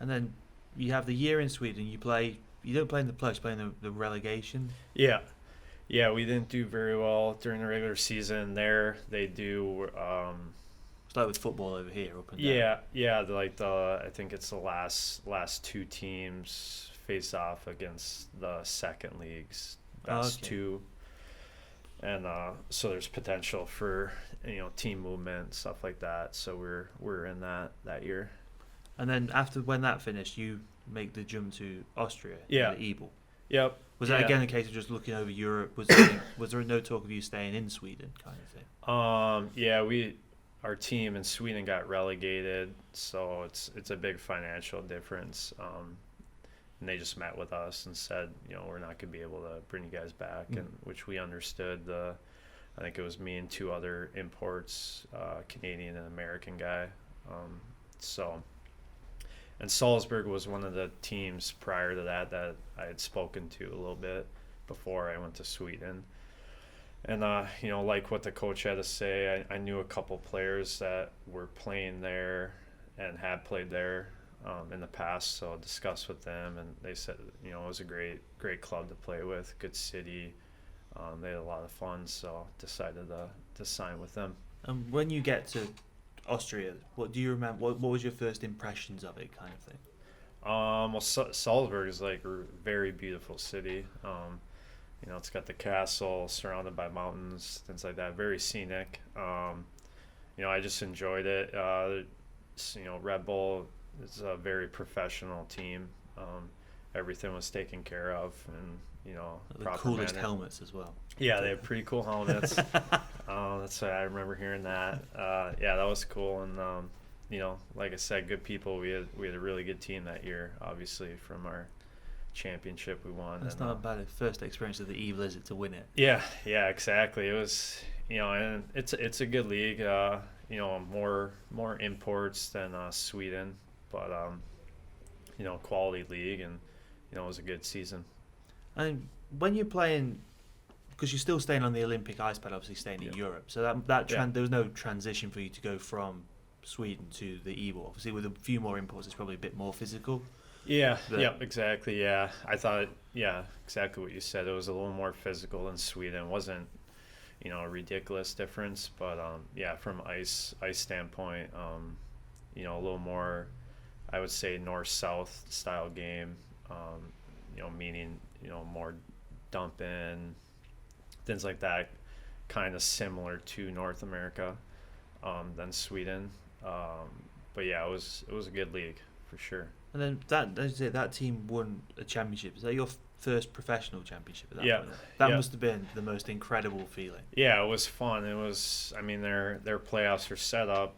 And then you have the year in Sweden. You don't play in the playoffs, you play in the relegation. Yeah, we didn't do very well during the regular season. There, they do. It's like with football over here, up and down. I think it's the last two teams face off against the second league's best two, and so there's potential for team movement, stuff like that. So we're in that year. And then when that finished, you make the jump to Austria. Yeah. The Ebel. Yep. Was that again a case of just looking over Europe? Was there no talk of you staying in Sweden, kind of thing? Our team in Sweden got relegated, so it's a big financial difference. And they just met with us and said, we're not going to be able to bring you guys back, and which we understood. I think it was me and two other imports, Canadian and American guy. And Salzburg was one of the teams prior to that I had spoken to a little bit before I went to Sweden. And, like what the coach had to say, I knew a couple players that were playing there and had played there in the past, so I discussed with them, and they said, it was a great club to play with, good city. They had a lot of fun, so decided to sign with them. And when you get to Austria, what do you remember? What was your first impressions of it, kind of thing? Salzburg is like a very beautiful city. It's got the castle surrounded by mountains, things like that. Very scenic. I just enjoyed it. Red Bull is a very professional team. Everything was taken care of, and the coolest helmets as well. Yeah, they have pretty cool helmets. That's why I remember hearing that. That was cool, and like I said, good people. We had a really good team that year. Obviously, from our championship we won. That's not a bad first experience of the Evil, is it, to win it? Yeah, exactly. It was, and it's a good league. More imports than Sweden, but quality league, and it was a good season. And when you're playing, because you're still staying on the Olympic ice pad, obviously staying in Europe, so there was no transition for you to go from Sweden to the EBO. Obviously, with a few more imports, it's probably a bit more physical. Yeah, exactly. Yeah, I thought, exactly what you said. It was a little more physical than Sweden. It wasn't, a ridiculous difference, but from ice standpoint, a little more, I would say, north-south style game. Meaning more dumping, things like that, kind of similar to North America than Sweden. But yeah, it was a good league for sure. And then that team won a championship. Is that your first professional championship at that point? That must have been the most incredible feeling. Yeah, it was fun. It was, their playoffs are set up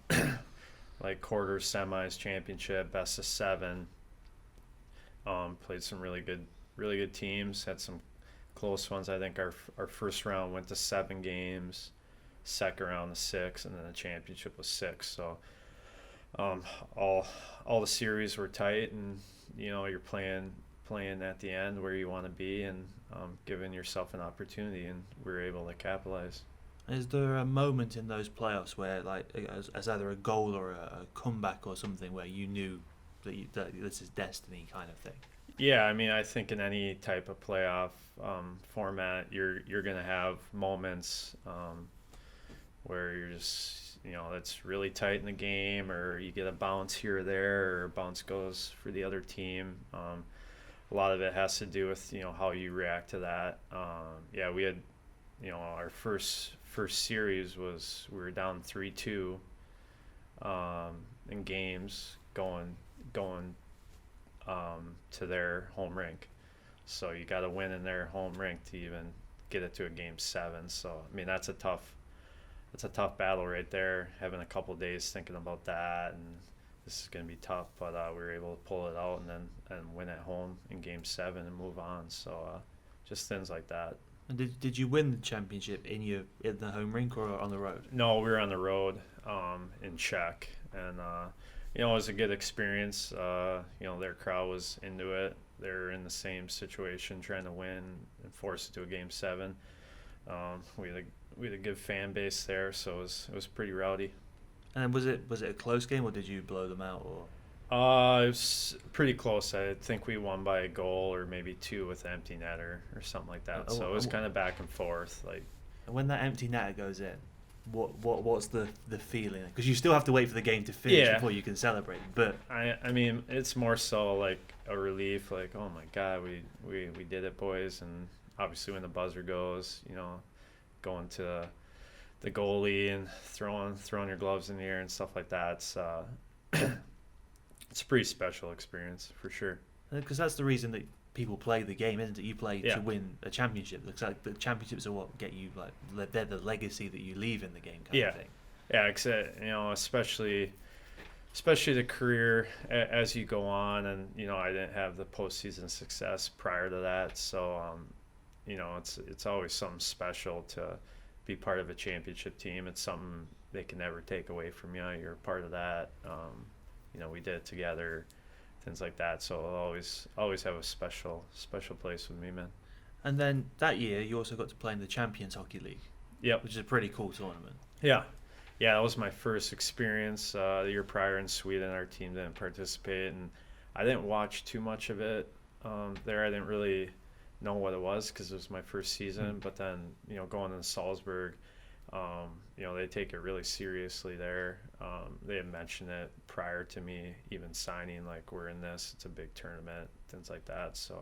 like quarters, semis, championship, best of 7. Played some really good teams, had some close ones. I think our first round went to 7 games, second round to 6, and then the championship was 6. So all the series were tight, and you're playing at the end where you want to be, and giving yourself an opportunity, and we were able to capitalize. Is there a moment in those playoffs where, like, as either a goal or a comeback or something, where you knew that this is destiny kind of thing? Yeah, I think in any type of playoff format, you're going to have moments where you're just, it's really tight in the game, or you get a bounce here or there, or a bounce goes for the other team. A lot of it has to do with, how you react to that. We had, our first series was, we were down 3-2 in games going to their home rink. So you got to win in their home rink to even get it to a game 7. So that's a tough battle right there. Having a couple of days thinking about that, and this is going to be tough, but we were able to pull it out and win at home in game 7 and move on. So just things like that. And did you win the championship in the home rink or on the road? No, we were on the road in Czech, and it was a good experience. Their crowd was into it. They're in the same situation, trying to win and force it to a game 7. We had a good fan base there, so it was pretty rowdy. And was it a close game, or did you blow them out? Or it was pretty close. I think we won by a goal or maybe 2 with an empty netter or something like that. So it was kind of back and forth. Like, when that empty netter goes in, what's the feeling? Because you still have to wait for the game to finish before you can celebrate. But it's more so like a relief. Like, oh my God, we did it, boys! And obviously when the buzzer goes, going to the goalie and throwing your gloves in the air and stuff like that. It's a pretty special experience for sure. Because that's the reason that people play the game, isn't it? You play to win a championship. Looks like the championships are what get you, like, they're the legacy that you leave in the game kind of thing. Yeah, except, especially the career as you go on, and I didn't have the postseason success prior to that, so it's always something special to be part of a championship team. It's something they can never take away from you. You're a part of that. We did it together, things like that. So I'll always have a special place with me, man. And then that year, you also got to play in the Champions Hockey League. Yep. Which is a pretty cool tournament. Yeah, that was my first experience. The year prior in Sweden, our team didn't participate, and I didn't watch too much of it there. I didn't really know what it was because it was my first season. But then, going to Salzburg, they take it really seriously there. They had mentioned it prior to me even signing, like, we're in this, it's a big tournament, things like that. So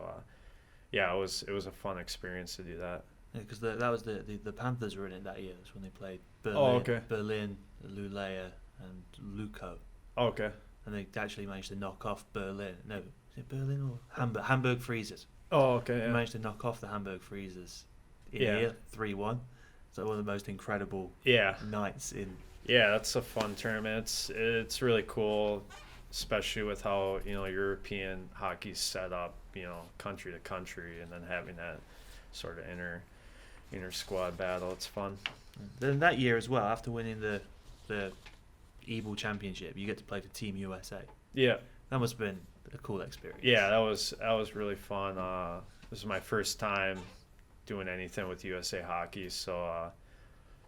it was a fun experience to do that. Yeah, because that was the Panthers were in it that year. That's when they played Berlin, Luleå, and Luco. Oh, okay. And they actually managed to knock off Berlin. No, is it Berlin or Hamburg Freezers? Oh, okay. They managed to knock off the Hamburg Freezers in here, 3-1. So one of the most incredible nights in. Yeah, that's a fun tournament. It's really cool, especially with how European hockey's set up, country to country, and then having that sort of inter squad battle. It's fun. Then that year as well, after winning the EBO championship, you get to play for Team USA. Yeah. That must have been a cool experience. Yeah, that was really fun. This was my first time doing anything with USA Hockey, so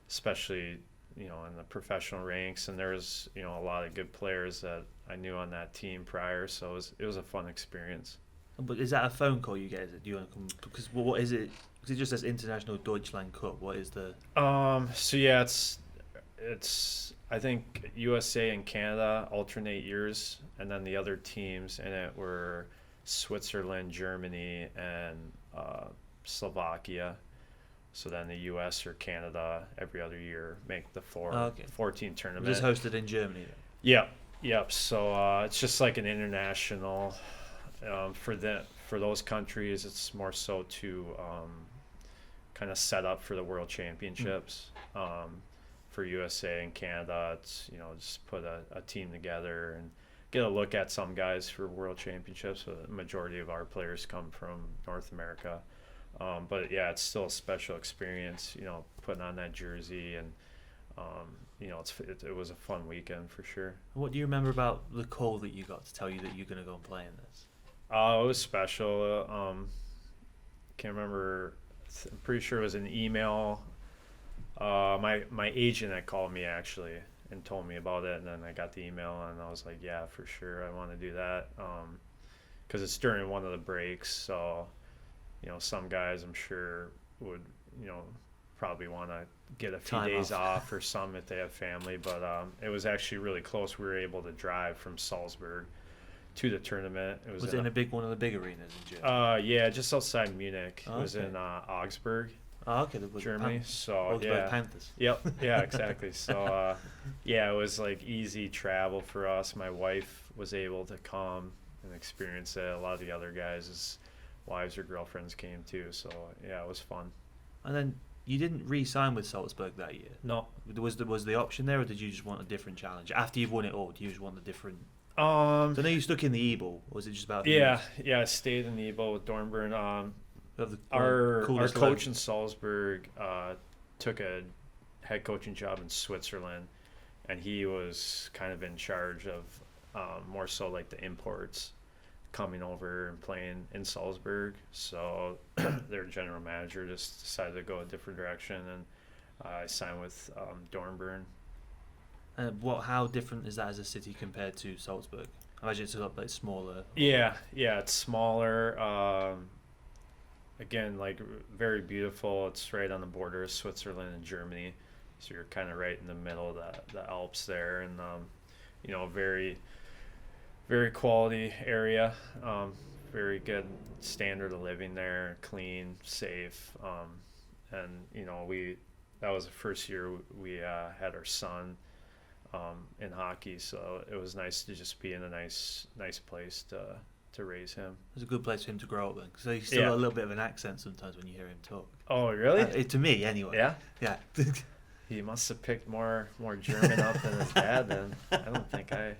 especially in the professional ranks, and there's a lot of good players that I knew on that team prior, so it was a fun experience. But is that a phone call you get? Is it, do you want to come? Because what is it? Because it just says International Deutschland Cup. What is the? So yeah, it's I think USA and Canada alternate years, and then the other teams in it were Switzerland, Germany, and Slovakia. So then the US or Canada every other year make the 4-team tournament. It was hosted in Germany then? Yep. So it's just like an international. For those countries, it's more so to kind of set up for the World Championships. For USA and Canada, it's just put a team together and get a look at some guys for World Championships. So the majority of our players come from North America, but yeah, it's still a special experience. Putting on that jersey, and it was a fun weekend for sure. What do you remember about the call that you got to tell you that you're going to go and play in this? It was special. Can't remember. I'm pretty sure it was an email. My agent had called me actually and told me about it, and then I got the email and I was like, yeah, for sure, I want to do that. Because it's during one of the breaks, so some guys I'm sure would probably want to get a few days off, or some if they have family. But it was actually really close. We were able to drive from Salzburg to the tournament. It was in one of the big arenas in Germany? Yeah, just outside Munich. It was in Augsburg. Oh, okay. Germany. So Augsburg Panthers. Yep. Yeah, exactly. So yeah, it was like easy travel for us. My wife was able to come and experience it. A lot of the other guys' wives or girlfriends came too. So yeah, it was fun. And then you didn't re-sign with Salzburg that year? No. Was the option there, or did you just want a different challenge after you've won it all? Do you just want a different? So I know you stuck in the Ebel. Or was it just about? Yeah. I stayed in the Ebel with Dornbirn. Our coach in Salzburg took a head coaching job in Switzerland, and he was kind of in charge of more so like the imports coming over and playing in Salzburg. So their general manager just decided to go a different direction, and I signed with Dornbirn. How different is that as a city compared to Salzburg? I imagine it's a lot smaller. Yeah, it's smaller. Again, like very beautiful. It's right on the border of Switzerland and Germany, so you're kind of right in the middle of the Alps there, and very, very quality area. Very good standard of living there, clean, safe, and that was the first year we had our son in hockey, so it was nice to just be in a nice place to raise him. It's a good place for him to grow up in, because he's still got a little bit of an accent sometimes when you hear him talk. Oh, really? To me, anyway. Yeah. He must have picked more German up than his dad. Then I don't think I.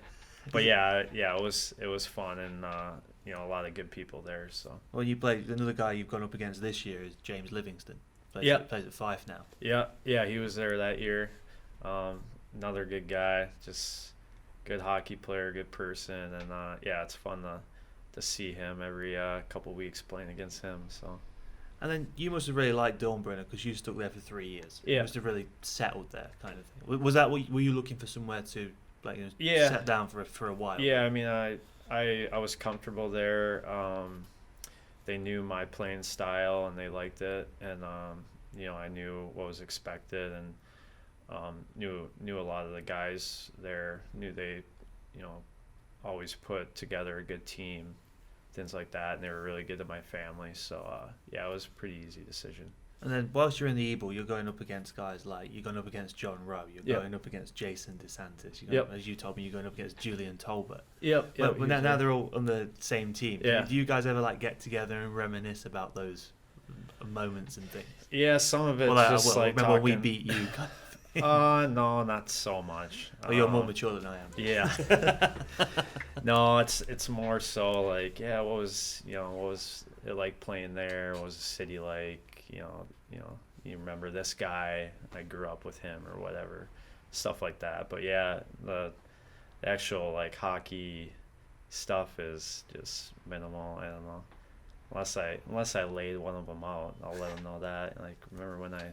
But yeah, it was fun, and a lot of good people there. So. Well, you played another guy you've gone up against this year is James Livingston. Plays at Fife now. Yeah, he was there that year. Another good guy, just good hockey player, good person, and it's fun to see him every couple weeks playing against him. So. And then you must have really liked Dornbirn because you stuck there for 3 years. Yeah. You must have really settled there, kind of thing. Was that were you looking for somewhere to set down for a while? Yeah, I mean, I was comfortable there. They knew my playing style and they liked it, and I knew what was expected, and knew a lot of the guys there. Knew they always put together a good team, things like that, and they were really good to my family. So it was a pretty easy decision. And then whilst you're in the Ebel, you're going up against guys like you're going up against John Rowe, you're going up against Jason DeSantis. As you told me, you're going up against Julian Tolbert. But now they're all on the same team. Yeah. Do you guys ever get together and reminisce about those moments and things? Yeah, some of it's just like remember talking. We beat you. No, not so much. You're more mature than I am. Yeah. No, it's more so like, what was it like playing there? What was the city like? You remember this guy? I grew up with him or whatever, stuff like that. But yeah, the actual hockey stuff is just minimal. I don't know. Unless I laid one of them out, I'll let them know that. Like, remember when I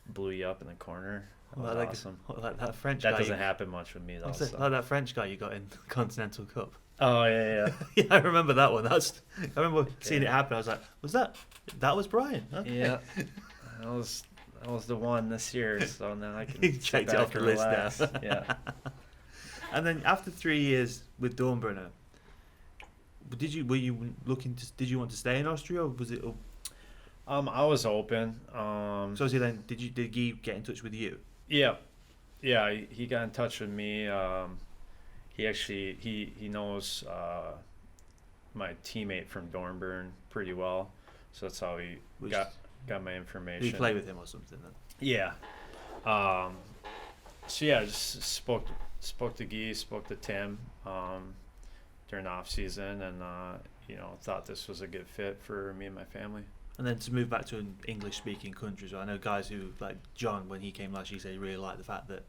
blew you up in the corner? That was awesome. Like that French guy. That doesn't happen much with me, though. Like that French guy you got in the Continental Cup. Oh, yeah. Yeah, I remember that one. I remember seeing it happen. I was like, that was Brian? Okay. Yeah. That was the one this year, so now I can check it off the list now. Yeah. And then after 3 years with Dornbrenner, did you want to stay in Austria, or was it? I was open. So then, did Guy get in touch with you? Yeah, he got in touch with me. He actually he knows my teammate from Dornbirn pretty well, so that's how he got my information. Did you play with him or something then? Yeah. So yeah, just spoke to Guy, spoke to Tim during the off season, and thought this was a good fit for me and my family. And then to move back to an English-speaking country, so I know guys who, like John, when he came last year, said he really liked the fact that,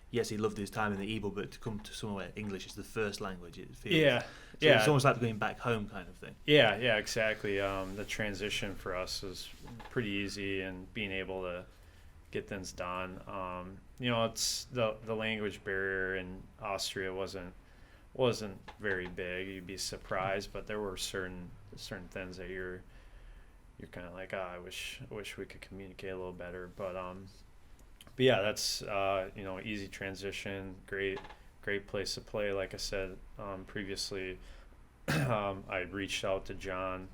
yes, he loved his time in the Ebel, but to come to somewhere English is the first language, it feels. Yeah. It's almost like going back home kind of thing. Yeah, exactly. The transition for us was pretty easy, and being able to get things done. It's the language barrier in Austria wasn't very big. You'd be surprised, but there were certain things that you're kind of like, I wish we could communicate a little better. But yeah, that's easy transition, great place to play. Like I said previously, I reached out to John,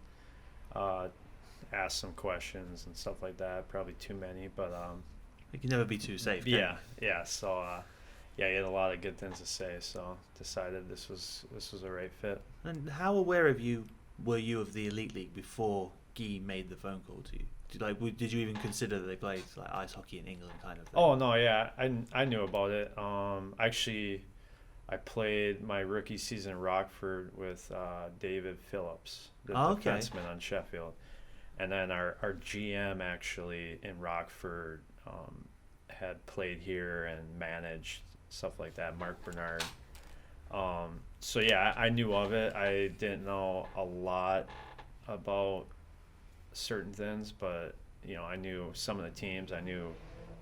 asked some questions and stuff like that. Probably too many, but it can never be too safe. Yeah. So he had a lot of good things to say. So decided this was the right fit. And how aware were you of the Elite League before Guy made the phone call to you? Did you even consider that they played like ice hockey in England kind of thing? Oh no, yeah, I knew about it. Actually, I played my rookie season in Rockford with David Phillips, the defenseman on Sheffield, and then our GM actually in Rockford had played here and managed stuff like that, Mark Bernard. So yeah, I knew of it. I didn't know a lot about certain things, but I knew some of the teams. I knew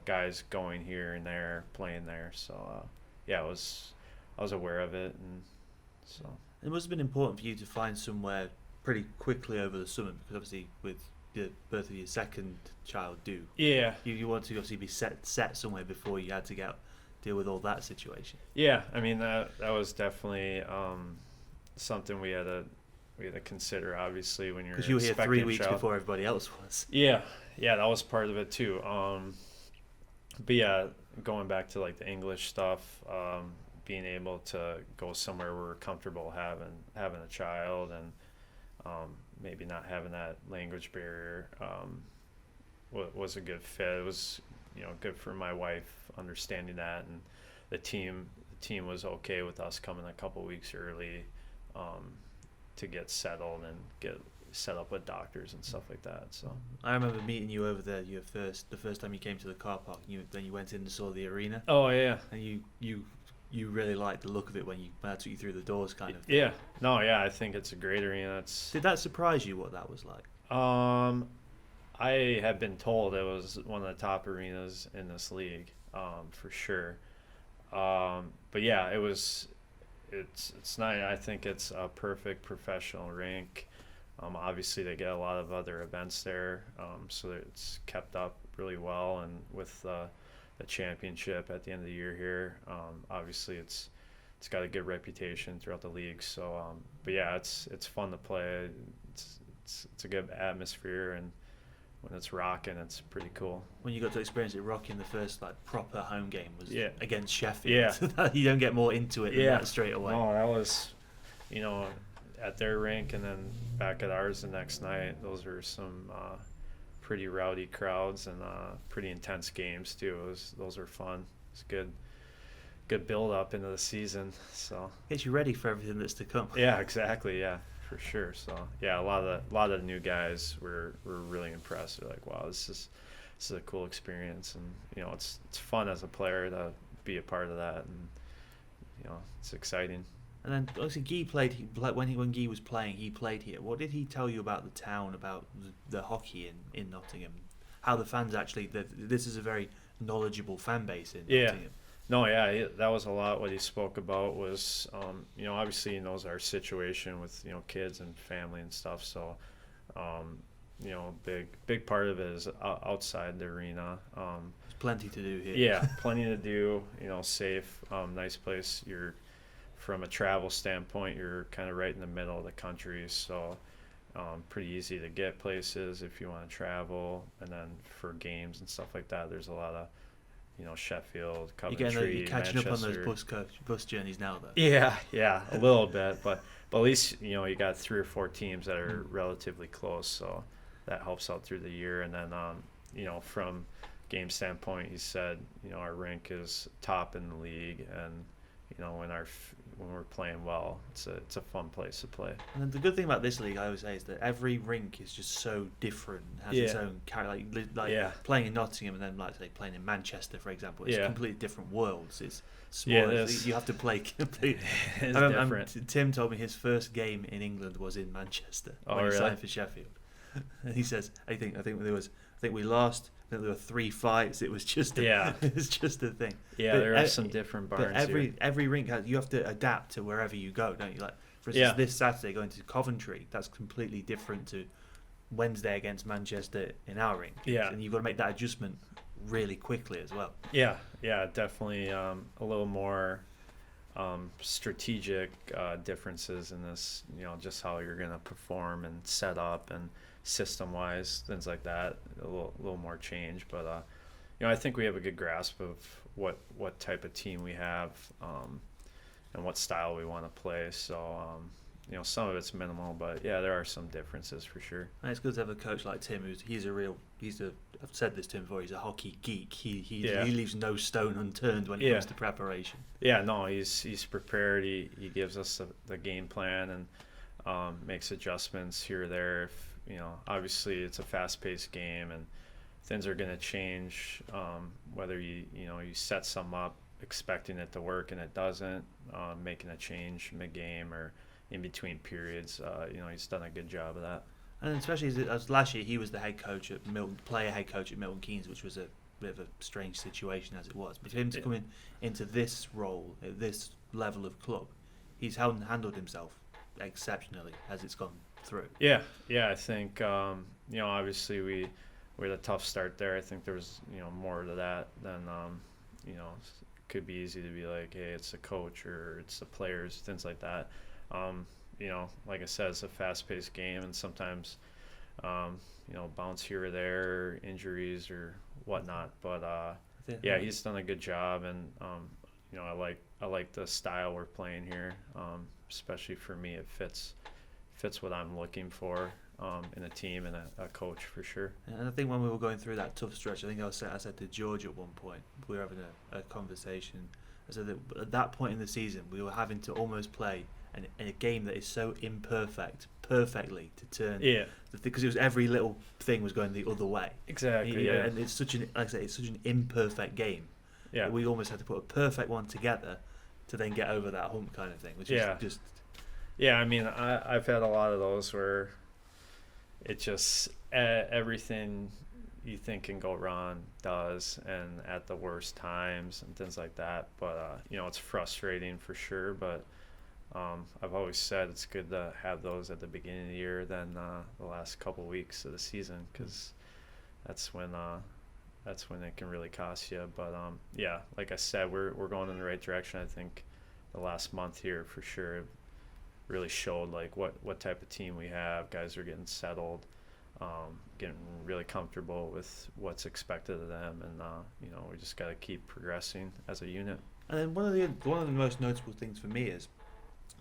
guys going here and there, playing there. So yeah, I was aware of it, and so it must have been important for you to find somewhere pretty quickly over the summer, because obviously with the birth of your second child due, you want to obviously be set somewhere before you had to deal with all that situation. Yeah, I mean that was definitely something we had to consider, obviously, when you're, because you were here 3 weeks before everybody else was. Yeah, that was part of it too. But yeah, going back to like the English stuff, being able to go somewhere where we're comfortable having a child, and maybe not having that language barrier was a good fit. It was good for my wife understanding that, and the team was okay with us coming a couple weeks early to get settled and get set up with doctors and stuff like that. So I remember meeting you over there. The first time you came to the car park. Then you went in and saw the arena. Oh yeah. And you really liked the look of it when I took you through the doors, kind of thing. Yeah. No. Yeah. I think it's a great arena. Did that surprise you? What that was like? I had been told it was one of the top arenas in this league, for sure. But yeah, it's nice. I think it's a perfect professional rink. Obviously, they get a lot of other events there, so it's kept up really well. And with the championship at the end of the year here, obviously it's got a good reputation throughout the league. So, but yeah, it's fun to play. It's a good atmosphere, and when it's rocking, it's pretty cool. When you got to experience it rocking, the first proper home game was against Sheffield. Yeah. You don't get more into it than that straight away. No, that was, at their rink, and then back at ours the next night. Those were some pretty rowdy crowds and pretty intense games too. Those are fun. It's good build up into the season. So gets you ready for everything that's to come. Yeah, exactly. Yeah. For sure. So yeah, a lot of the new guys were really impressed. They're like, wow, this is a cool experience, and it's fun as a player to be a part of that, and it's exciting. And then obviously when Guy was playing, he played here. What did he tell you about the town, about the hockey in Nottingham? How the fans actually, this is a very knowledgeable fan base in Nottingham. No, yeah, that was a lot. What he spoke about was, obviously he knows our situation with, kids and family and stuff. So, big part of it is outside the arena. There's plenty to do here. Yeah, plenty to do. Safe, nice place. You're from a travel standpoint, you're kind of right in the middle of the country, so pretty easy to get places if you want to travel. And then for games and stuff like that, there's a lot of Sheffield, Coventry, you're catching Manchester. up on those bus journeys now, though. Yeah, a little bit, but at least you got 3 or 4 teams that are relatively close, so that helps out through the year. And then from game standpoint, he said our rink is top in the league, and when we're playing well, it's a fun place to play. And then the good thing about this league, I always say, is that every rink is just so different, has its own character. Like playing in Nottingham and then, like say, playing in Manchester, for example, it's completely different worlds. It's small. You have to play completely. It's different. Tim told me his first game in England was in Manchester when he signed for Sheffield. And he says, I think we lost. There were 3 fights. It was just it's just a thing. Yeah, but there are some different barns. But every rink you have to adapt to wherever you go, don't you? Like for instance, this Saturday going to Coventry, that's completely different to Wednesday against Manchester in our rink. Yeah, and you've got to make that adjustment really quickly as well. Yeah, definitely a little more strategic differences in this. Just how you're going to perform and set up and system-wise, things like that, a little more change. But I think we have a good grasp of what type of team we have and what style we want to play. So some of it's minimal, but there are some differences for sure. And it's good to have a coach like Tim I've said this to him before, he's a hockey geek. He leaves no stone unturned when it comes to preparation. No, he's prepared. He gives us the game plan and makes adjustments here or there. If obviously it's a fast-paced game and things are going to change, whether you set some up expecting it to work and it doesn't, making a change mid-game or in between periods. He's done a good job of that. And especially as last year, he was the head coach at player head coach at Milton Keynes, which was a bit of a strange situation as it was. But for him to come into this role at this level of club, he's handled himself exceptionally as it's gone through. I think obviously we had a tough start there. I think there was more to that than it could be easy to be like, hey, it's the coach or it's the players, things like that. Like I said, it's a fast-paced game, and sometimes bounce here or there, injuries or whatnot. But he's done a good job, and I like the style we're playing here. Especially for me, it fits what I'm looking for in a team and a coach for sure. And I think when we were going through that tough stretch, I think I said to George at one point, we were having a conversation. I said that at that point in the season, we were having to almost play a game that is so imperfect perfectly to turn because it was every little thing was going the other way. Exactly. And it's such an imperfect game. Yeah. We almost had to put a perfect one together to then get over that hump kind of thing, which is just. Yeah, I mean, I've had a lot of those where it just everything you think can go wrong does, and at the worst times and things like that. But it's frustrating for sure. But I've always said it's good to have those at the beginning of the year than the last couple weeks of the season, because that's when it can really cost you. But like I said, we're going in the right direction. I think the last month here for sure really showed like what type of team we have. Guys are getting settled, getting really comfortable with what's expected of them, and we just got to keep progressing as a unit. And then one of the most notable things for me is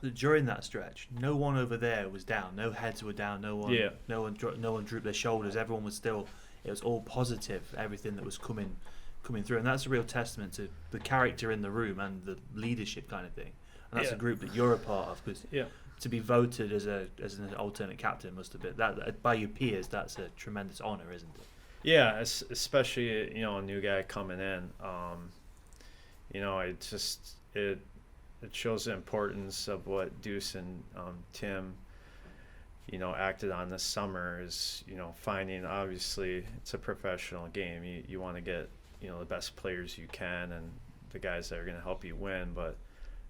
that during that stretch, no one over there was down. No heads were down. No one drooped their shoulders. Everyone was still. It was all positive. Everything that was coming through, and that's a real testament to the character in the room and the leadership kind of thing. And that's a group that you're a part of, because to be voted as an alternate captain must have been that by your peers. That's a tremendous honour, isn't it? Yeah, especially a new guy coming in. it shows the importance of what Deuce and Tim, acted on this summer is, finding, obviously it's a professional game. You want to get, the best players you can and the guys that are going to help you win, but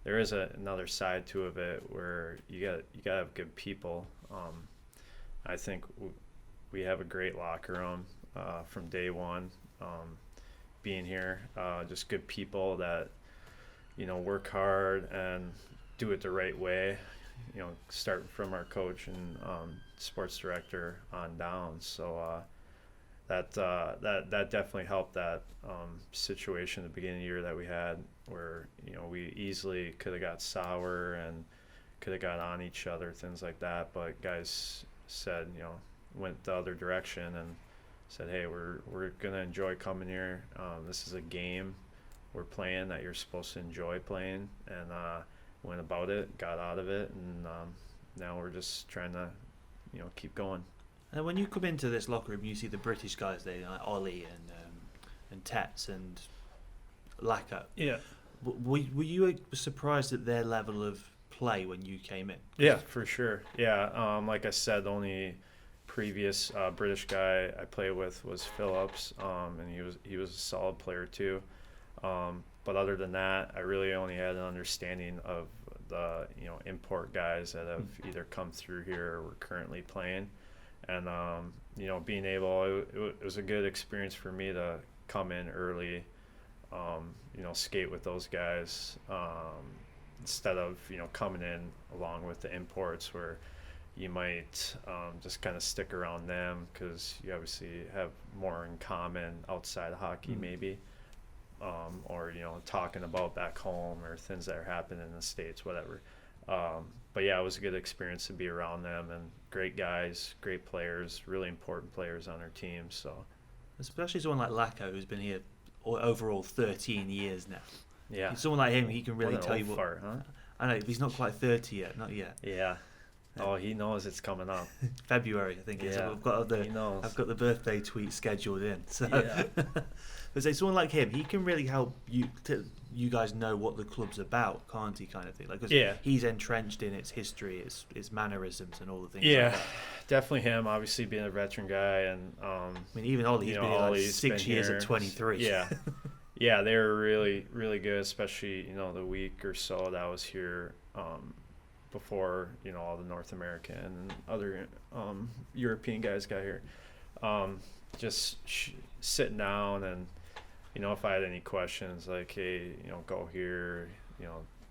there is another side to it where you got to have good people. I think we have a great locker room from day one. Being here, just good people that, work hard and do it the right way, start from our coach and sports director on down. So that definitely helped that situation at the beginning of the year that we had where, we easily could have got sour and could have got on each other, things like that. But guys said, went the other direction and said, hey, we're going to enjoy coming here. This is a game we're playing that you're supposed to enjoy playing, and went about it, got out of it, and now we're just trying to, keep going. And when you come into this locker room, you see the British guys there, like Ollie and Tets and Lacko. Yeah. Were you surprised at their level of play when you came in? Yeah, for sure. Yeah, like I said, the only previous British guy I played with was Phillips, and he was a solid player too. But other than that, I really only had an understanding of the import guys that have either come through here or were currently playing, and being able, it was a good experience for me to come in early, skate with those guys instead of coming in along with the imports where you might just kind of stick around them because you obviously have more in common outside of hockey maybe. Or talking about back home or things that are happening in the States, whatever. But yeah, it was a good experience to be around them, and great guys, great players, really important players on our team. So, especially someone like Lacko, who's been here overall 13 years now. Yeah, someone like him, he can really tell you what. Fart, huh? I know he's not quite 30 yet, not yet. Yeah. Oh, he knows it's coming up. February, I think. Yeah. I've got the birthday tweet scheduled in. So. Yeah. But say someone like him, he can really help you guys know what the club's about, can't he? Kind of thing. Like, 'cause he's entrenched in its history, its mannerisms, and all the things. Yeah, like that. Definitely him. Obviously, being a veteran guy, and I mean, even Ollie, he's been here like 6 years at 23. Yeah, yeah, they were really, really good. Especially the week or so that I was here. Before all the North American and other European guys got here, just sitting down and if I had any questions like, hey, go here,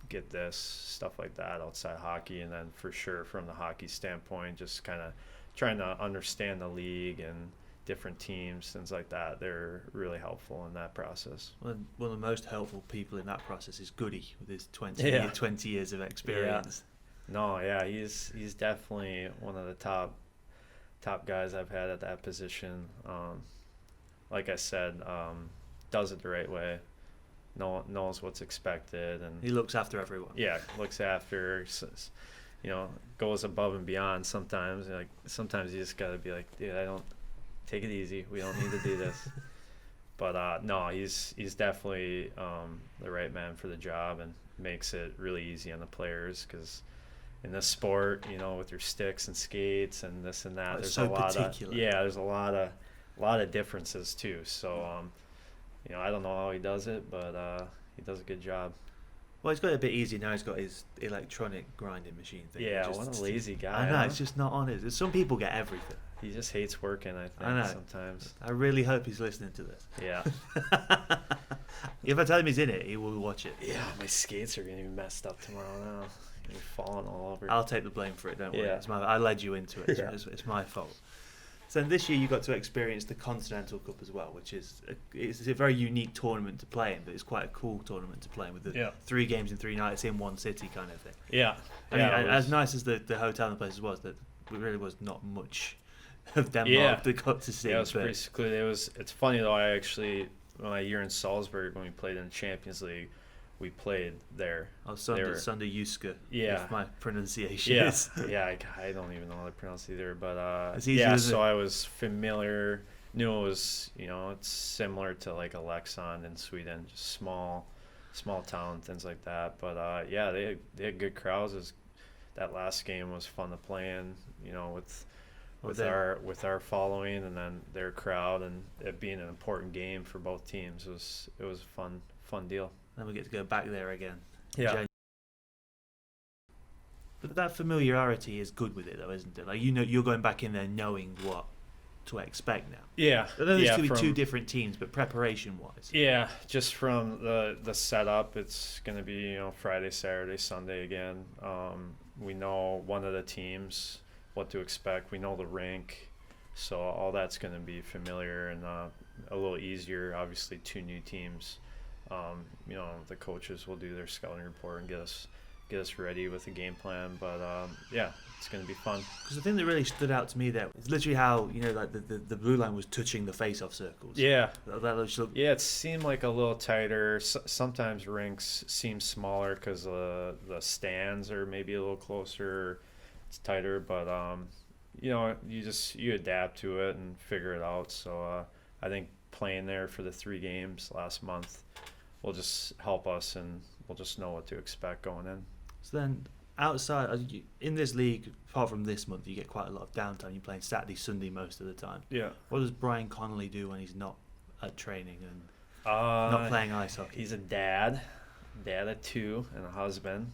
get this, stuff like that outside hockey, and then for sure from the hockey standpoint, just kind of trying to understand the league and different teams, things like that. They're really helpful in that process. Well, one of the most helpful people in that process is Goody with his 20 years of experience. Yeah. No, yeah, he's definitely one of the top guys I've had at that position. Like I said, does it the right way, knows what's expected, and he looks after everyone. Yeah, looks after, goes above and beyond sometimes. Like sometimes you just gotta be like, dude, take it easy. We don't need to do this. But no, he's definitely the right man for the job, and makes it really easy on the players because in this sport, with your sticks and skates and this and that, there's a lot of differences too. So, I don't know how he does it, but he does a good job. Well, he's got it a bit easier now. He's got his electronic grinding machine thing. Yeah, what a lazy guy. I know, it's just not on his. Some people get everything. He just hates working, I think, sometimes. I really hope he's listening to this. Yeah. If I tell him he's in it, he will watch it. Yeah, my skates are going to be messed up tomorrow now. You're falling all over. I'll take the blame for it, don't worry. I led you into it. It's my fault. So this year you got to experience the Continental Cup as well, which is it's a very unique tournament to play in, but it's quite a cool tournament to play in with the 3 games in 3 nights in one city kind of thing. Yeah. I mean, as nice as the hotel and the places was, that there really was not much of Denmark that got to see. Yeah, it was pretty secluded. It's funny though, I actually, my year in Salzburg when we played in the Champions League, we played there. Sunder Juska. Yeah. If my pronunciation is. Yeah, I don't even know how to pronounce it either. But so I was familiar, knew it was, it's similar to like Alexand in Sweden, just small, small town, things like that. But yeah, they had good crowds. That last game was fun to play in, with our following and then their crowd, and it being an important game for both teams it was a fun deal. Then we get to go back there again. Yeah. But that familiarity is good with it, though, isn't it? Like, you're going back in there knowing what to expect now. Yeah. I know there's going to be two different teams, but preparation-wise. Yeah, just from the setup, it's going to be Friday, Saturday, Sunday again. We know one of the teams, what to expect. We know the rink, so all that's going to be familiar and a little easier. Obviously, two new teams. The coaches will do their scouting report and get us ready with a game plan. But yeah, it's going to be fun. Because the thing that really stood out to me there is literally how like the blue line was touching the face-off circles. Yeah, yeah, it seemed like a little tighter. Sometimes rinks seem smaller because the stands are maybe a little closer. It's tighter, but you adapt to it and figure it out. So I think playing there for the 3 games last month will just help us, and we'll just know what to expect going in. So then, outside in this league, apart from this month, you get quite a lot of downtime. You're playing Saturday, Sunday most of the time. Yeah. What does Brian Connelly do when he's not at training and not playing ice hockey? He's a dad of 2, and a husband.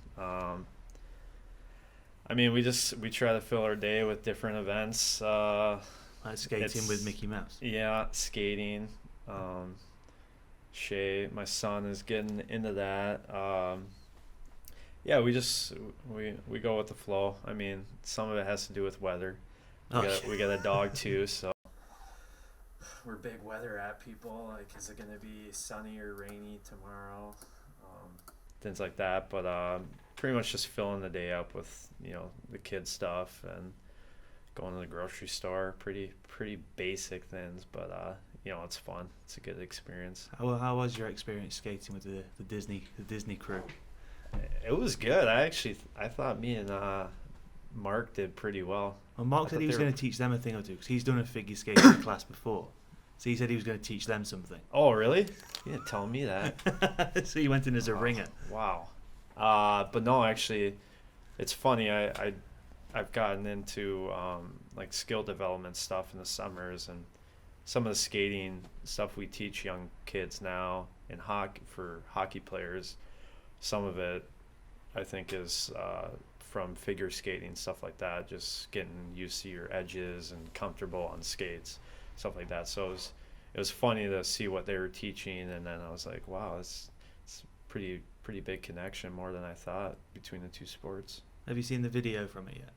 We try to fill our day with different events. Like skating with Mickey Mouse. Yeah, skating. Shay, my son, is getting into that. Yeah, we go with the flow. I mean, some of it has to do with weather. We got a dog too, so we're big weather at people. Like, is it gonna be sunny or rainy tomorrow? Things like that. But pretty much just filling the day up with the kids stuff and going to the grocery store. Pretty basic things, but it's fun. It's a good experience. How was your experience skating with the Disney crew? It was good. I thought me and Mark did pretty well. Well, Mark said he was going to teach them a thing or two because he's done a figure skating class before. So he said he was going to teach them something. Oh, really? You didn't tell me that. So he went in as a ringer. Wow. But no, actually, it's funny. I've gotten into like skill development stuff in the summers, and some of the skating stuff we teach young kids now in hockey for hockey players. Some of it, I think, is from figure skating, stuff like that, just getting used to your edges and comfortable on skates, stuff like that. So it was funny to see what they were teaching, and then I was like, wow, it's pretty big connection, more than I thought, between the two sports. Have you seen the video from it yet?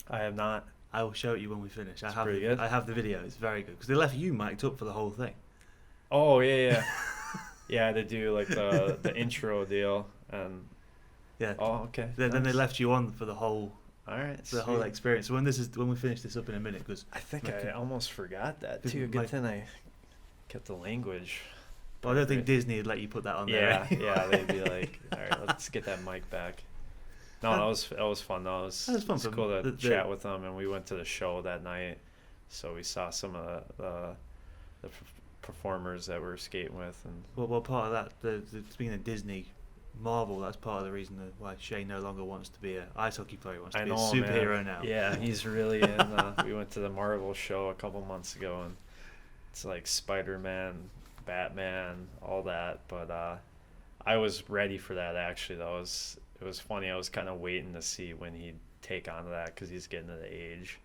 I have not. I will show it you when we finish. Pretty good. I have the video. It's very good because they left you mic'd up for the whole thing. Oh yeah. Yeah, they do like the intro deal, and yeah. Oh, okay. Then they left you on for the whole. All right. The whole experience. So when we finish this up in a minute, because I think I almost forgot that too. Good thing I kept the language. Well, I don't think Disney would let you put that on there. Yeah, they'd be like, all right, let's get that mic back. No, that was fun though. It was fun. It's cool to chat with them, and we went to the show that night, so we saw some of the performers that we were skating with. And well, part of that, speaking of Disney, Marvel, that's part of the reason why Shay no longer wants to be an ice hockey player. He wants to be a superhero now. Yeah, he's really in. We went to the Marvel show a couple months ago, and it's like Spider-Man, Batman, all that. But I was ready for that, actually. It was funny. I was kind of waiting to see when he'd take on to that, because he's getting to the age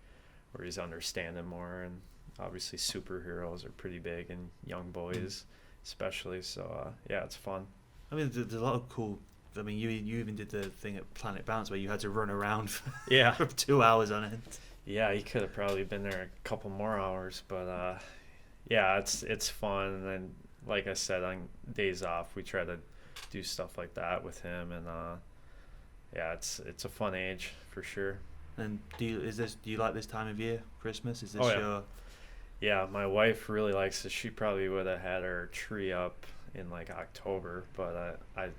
where he's understanding more. And obviously superheroes are pretty big in young boys, especially. So, yeah, it's fun. I mean, there's a lot of cool. I mean, you even did the thing at Planet Bounce where you had to run around for 2 hours on end. Yeah, he could have probably been there a couple more hours, but yeah, it's fun. And like I said, on days off, we try to do stuff like that with him, and yeah, it's a fun age for sure. And do you like this time of year, Christmas? Is this your? Yeah, my wife really likes it. She probably would have had her tree up in like October, but I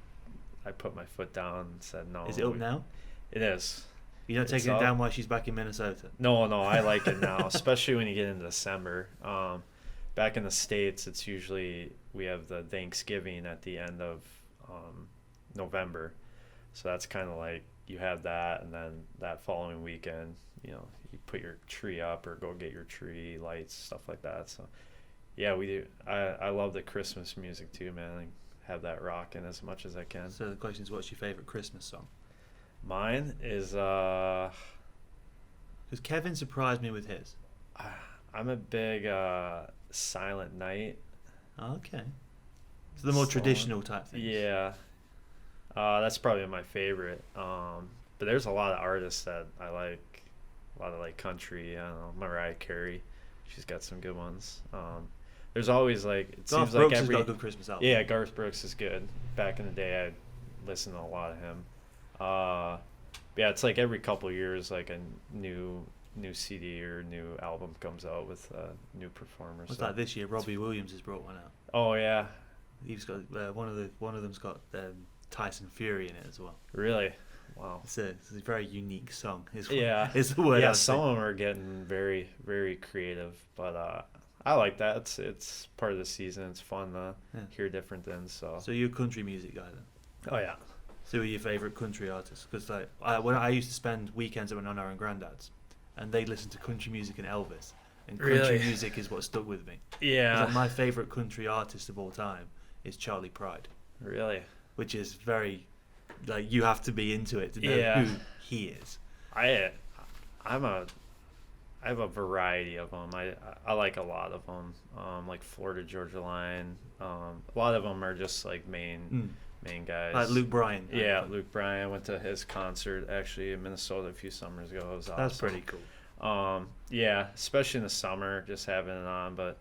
put my foot down and said no. Is it up now? It is. You're not taking it down while she's back in Minnesota? No, I like it now, especially when you get into December. Back in the States, it's usually we have the Thanksgiving at the end of November. So that's kind of like you have that, and then that following weekend, you put your tree up or go get your tree lights, stuff like that. So yeah, we do. I love the Christmas music too, man. I have that rocking as much as I can. So the question is, what's your favorite Christmas song? Mine is because Kevin surprised me with his. I'm a big Silent Night. Okay. So the more traditional type things. Yeah. That's probably my favorite. But there's a lot of artists that I like. A lot of like country. I don't know, Mariah Carey. She's got some good ones. There's always like Garth seems Brooks like has got a good Christmas album. Yeah, Garth Brooks is good. Back in the day, I listened to a lot of him. Yeah, it's like every couple of years, like a new CD or new album comes out with new performers. What's that this year? Robbie Williams has brought one out. Oh yeah, he's got one of them's got Tyson Fury in it as well. Really? Wow. It's a very unique song. Is the word. Yeah, some of them are getting very, very creative, but I like that. It's part of the season. It's fun to hear different things. So you're a country music guy then? Oh yeah. So who are your favorite country artists? Because when I used to spend weekends at my nonna and granddad's, and they listened to country music and Elvis, and country music is what stuck with me. Yeah. Like my favorite country artist of all time is Charlie Pride. Really? Which is very, like, you have to be into it to know who he is. I have a variety of them. I like a lot of them. Like Florida Georgia Line. A lot of them are just like main guys. Like Luke Bryan. Yeah, Luke Bryan. Went to his concert actually in Minnesota a few summers ago. It was awesome. That's pretty cool. Yeah, especially in the summer, just having it on. But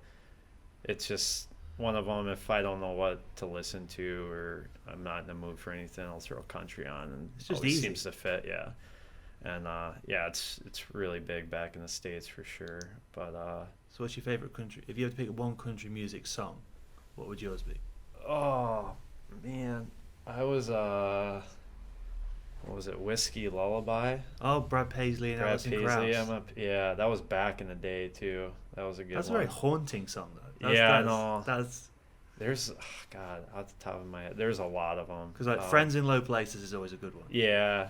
it's just one of them. If I don't know what to listen to or I'm not in the mood for anything, I'll throw country on, and it's just always easy. Seems to fit. Yeah. And it's really big back in the States for sure. But so what's your favorite country? If you had to pick one country music song, what would yours be? Oh man, I was what was it? Whiskey Lullaby. Oh, Brad Paisley and Alison Krauss. Yeah, that was back in the day too. That was a good. That's one. a very haunting song though. I know. There's God, off the top of my head, there's a lot of them. Because Friends in Low Places is always a good one. Yeah,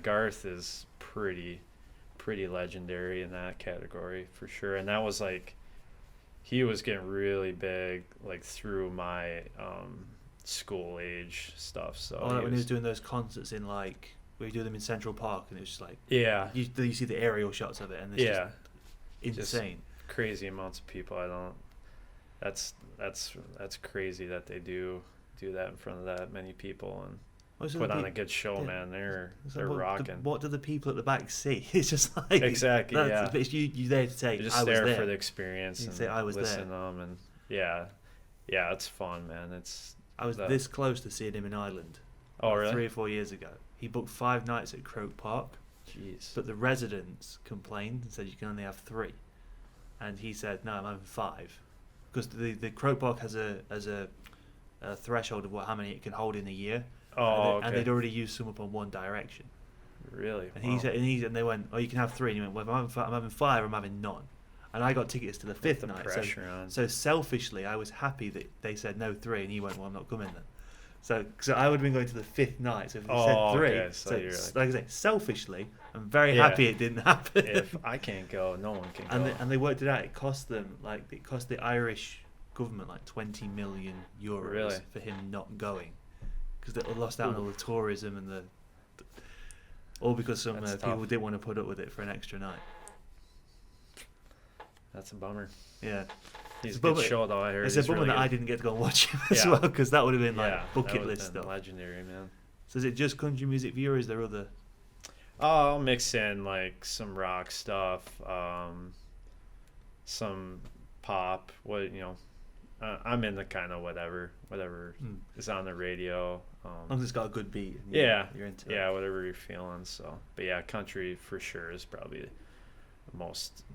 Garth is pretty legendary in that category for sure. And that was like, he was getting really big like through my school age stuff. So when he was doing those concerts in like, we do them in Central Park, and it was just like, you see the aerial shots of it, and it's just insane, just crazy amounts of people. That's crazy that they do that in front of that many people and put on a good show, man. They're rocking. What do the people at the back see? It's just like exactly, yeah. It's you there to say, you're just I was there there for the experience and say I was listen there. To them, and yeah, it's fun, man. I was this close to seeing him in Ireland. Oh, really? 3 or 4 years ago. He booked 5 nights at Croke Park. Jeez. But the residents complained and said you can only have 3, and he said no, I'm having 5. Because the Croke Park has a threshold of how many it can hold in a year. Oh, and they'd already used some up on One Direction. Really? And he said, and they went, oh, you can have 3. And he went, well, I'm having 5, or I'm having none. And I got tickets to the 5th night. So selfishly, I was happy that they said no 3, and he went, well, I'm not coming then. So I would have been going to the 5th night. So if they said 3, okay. So like I say, selfishly, I'm very happy it didn't happen. If I can't go, no one can go. And they worked it out. It cost them it cost the Irish government like 20 million euros for him not going, because they lost out on all the tourism and all because some people didn't want to put up with it for an extra night. That's a bummer. Yeah. He's a good show, though. I heard it's a bummer that I didn't get to go and watch him as well, because that would have been like bucket list stuff. Legendary, man. So is it just country music for you, or is there other? I'll mix in like some rock stuff, some pop. I'm into kind of whatever is on the radio. As long as it's got a good beat. You're into it. Whatever you're feeling. So, but yeah, country for sure is probably the most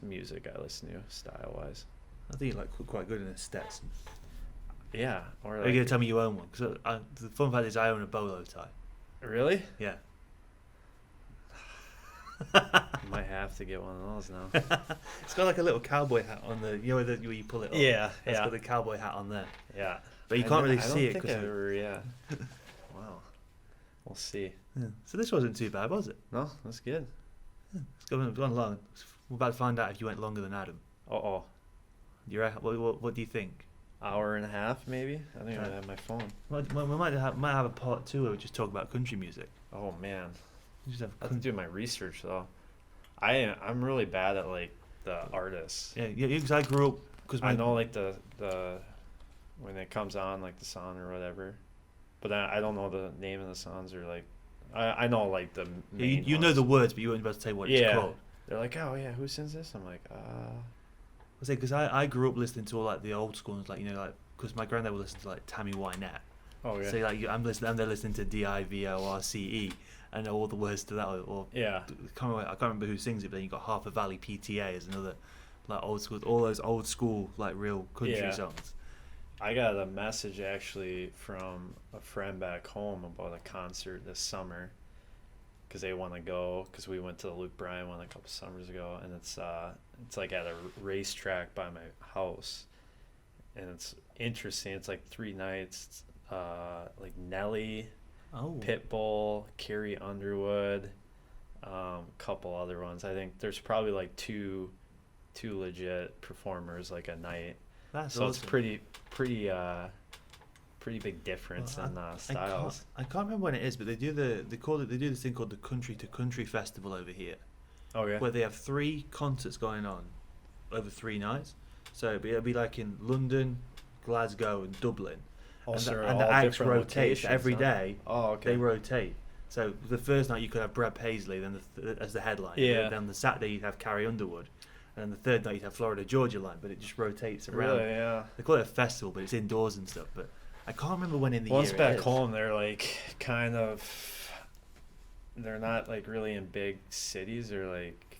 music I listen to style wise. I think you're like quite good in a Stetson. Yeah. Or are you gonna tell me you own one? Because the fun fact is I own a bolo tie. Really? Yeah. Might have to get one of those now. It's got like a little cowboy hat on the, where you pull it up. Yeah. It's got the cowboy hat on there. Yeah. but you can't really see it. Yeah. Wow. We'll see. Yeah. So this wasn't too bad, was it? No, that's good. Yeah. It's gone long. We're about to find out if you went longer than Adam. Uh-oh. What do you think? Hour and a half, maybe? I don't even have my phone. We might have a part 2 where we just talk about country music. Oh, man. I have to do my research, though. I'm really bad at, like, the artists. Yeah, because I grew up... I know, like, the when it comes on, like, the song or whatever. But I don't know the name of the songs or, like... I know, like, the main you know the words, but you weren't about to say what it's called. They're like, oh, yeah, who sings this? I'm like, I say, because I grew up listening to all, like, the old school ones, like, you know, like... Because my granddad would listen to, like, Tammy Wynette. Oh, yeah. So, like, I'm they're listening to DIVORCE. I know all the words to that. Or yeah. I can't remember who sings it, but then you got Harper Valley PTA as another, like, old school, all those old school, like, real country songs. I got a message actually from a friend back home about a concert this summer because they want to go, because we went to the Luke Bryan one a couple summers ago, and it's like at a racetrack by my house, and it's interesting. It's like 3 nights. Like Nelly, Pitbull, Kerry Underwood, couple other ones. I think there's probably like two legit performers like a night. That's so awesome. It's pretty big difference in styles. I can't remember when it is, but they do this thing called the Country to Country Festival over here. Oh yeah. Where they have 3 concerts going on over 3 nights. So it'll be like in London, Glasgow, and Dublin. And the acts rotate every day. Oh, okay. They rotate. So the first night you could have Brad Paisley as the headline. Yeah. Then the Saturday you'd have Carrie Underwood. And then the third night you'd have Florida Georgia Line, but it just rotates around. Really, yeah. They call it a festival, but it's indoors and stuff. But I can't remember when in the year Once back home, they're like they're not like really in big cities. They're like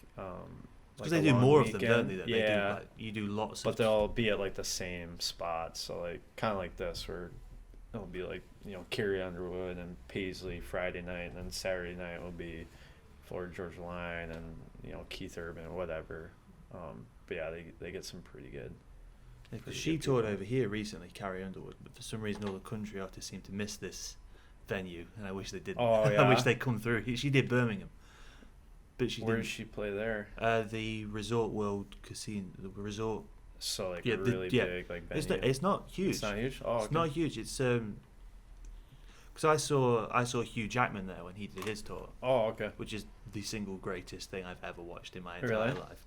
because they do more of them, don't they? Yeah. You do lots. But they'll be at like the same spot. So like kind of like this, where it'll be like, you know, Carrie Underwood and Paisley Friday night, and then Saturday night will be Florida Georgia Line and, you know, Keith Urban or whatever. But yeah, they get some pretty good. Because she toured over here recently, Carrie Underwood, but for some reason all the country artists seem to miss this venue, and I wish they didn't. Oh yeah. I wish they'd come through. She did Birmingham, but Where does she play there? The Resort World Casino, the resort. So like really big like venue. It's not huge. It's not huge. Oh, it's not huge. It's because I saw Hugh Jackman there when he did his tour. Oh, okay. Which is the single greatest thing I've ever watched in my entire life.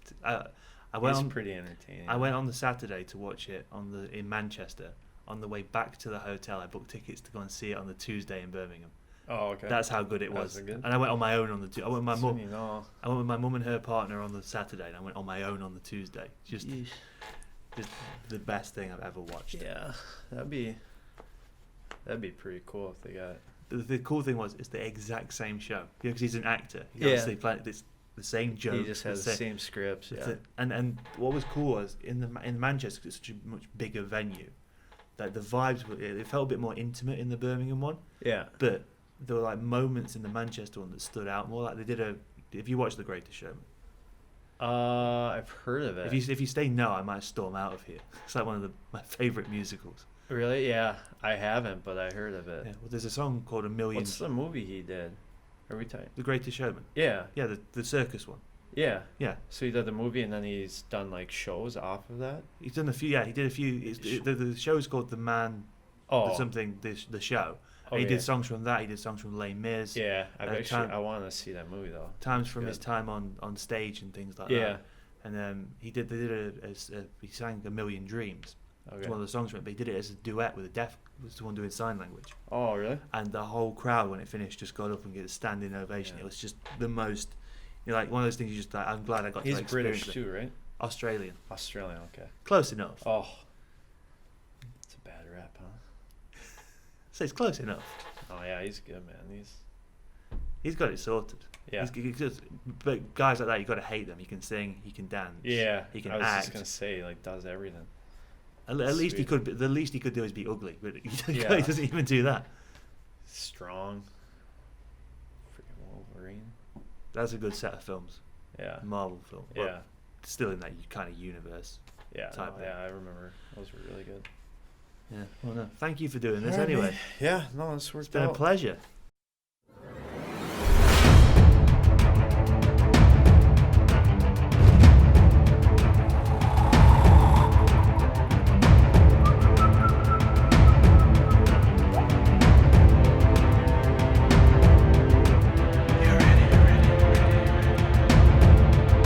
He's pretty entertaining. I went on the Saturday to watch it in Manchester. On the way back to the hotel, I booked tickets to go and see it on the Tuesday in Birmingham. Oh, okay. That's how good it was. Good? And I went on my own on the I went with my mum. I went with my mum and her partner on the Saturday, and I went on my own on the Tuesday. Just the best thing I've ever watched. Yeah, that'd be pretty cool if they got. The cool thing was it's the exact same show because he's an actor. He obviously played the same joke. He just has the same scripts. Yeah. And what was cool was in Manchester, because it's such a much bigger venue, that the vibes it felt a bit more intimate in the Birmingham one. Yeah. But there were like moments in the Manchester one that stood out more. Like they did if you watch The Greatest Showman. I've heard of it. If you say no, I might storm out of here. It's like one of my favourite musicals. Really? Yeah, I haven't, but I heard of it. Yeah. Well, there's a song called A Million. What's the movie he did? Are we talking? The Greatest Showman. Yeah. Yeah, the circus one. Yeah. Yeah. So he did the movie, and then he's done like shows off of that. He's done a few. Yeah, he did a few. The show's called The Man. Oh. Something. The show. Oh, he did songs from that. He did songs from Les Mis. Yeah, I want to see that movie though. Times from his time on stage and things like that. Yeah. And he sang A Million Dreams. Okay. It's one of the songs from it, but he did it as a duet with was the one doing sign language. Oh, really? And the whole crowd, when it finished, just got up and gave a standing ovation. Yeah. It was just the most, like one of those things you just like, I'm glad I got to experience. He's British too, right? Australian, okay. Close enough. Oh. It's a bad rap, huh? So it's close enough. Oh, yeah, he's good, man. He's got it sorted. Yeah. But guys like that, you got to hate them. He can sing, he can dance. Yeah. He can act. I was just going to say, like, does everything. At least he could. The least he could do is be ugly, but he doesn't even do that. Strong. Freaking Wolverine. That's a good set of films. Yeah. Marvel film. Well, yeah. Still in that kind of universe. Yeah. I remember. Those were really good. Yeah. Well, no. Thank you for doing this anyway. Yeah. No, it's worked out. It's been a pleasure.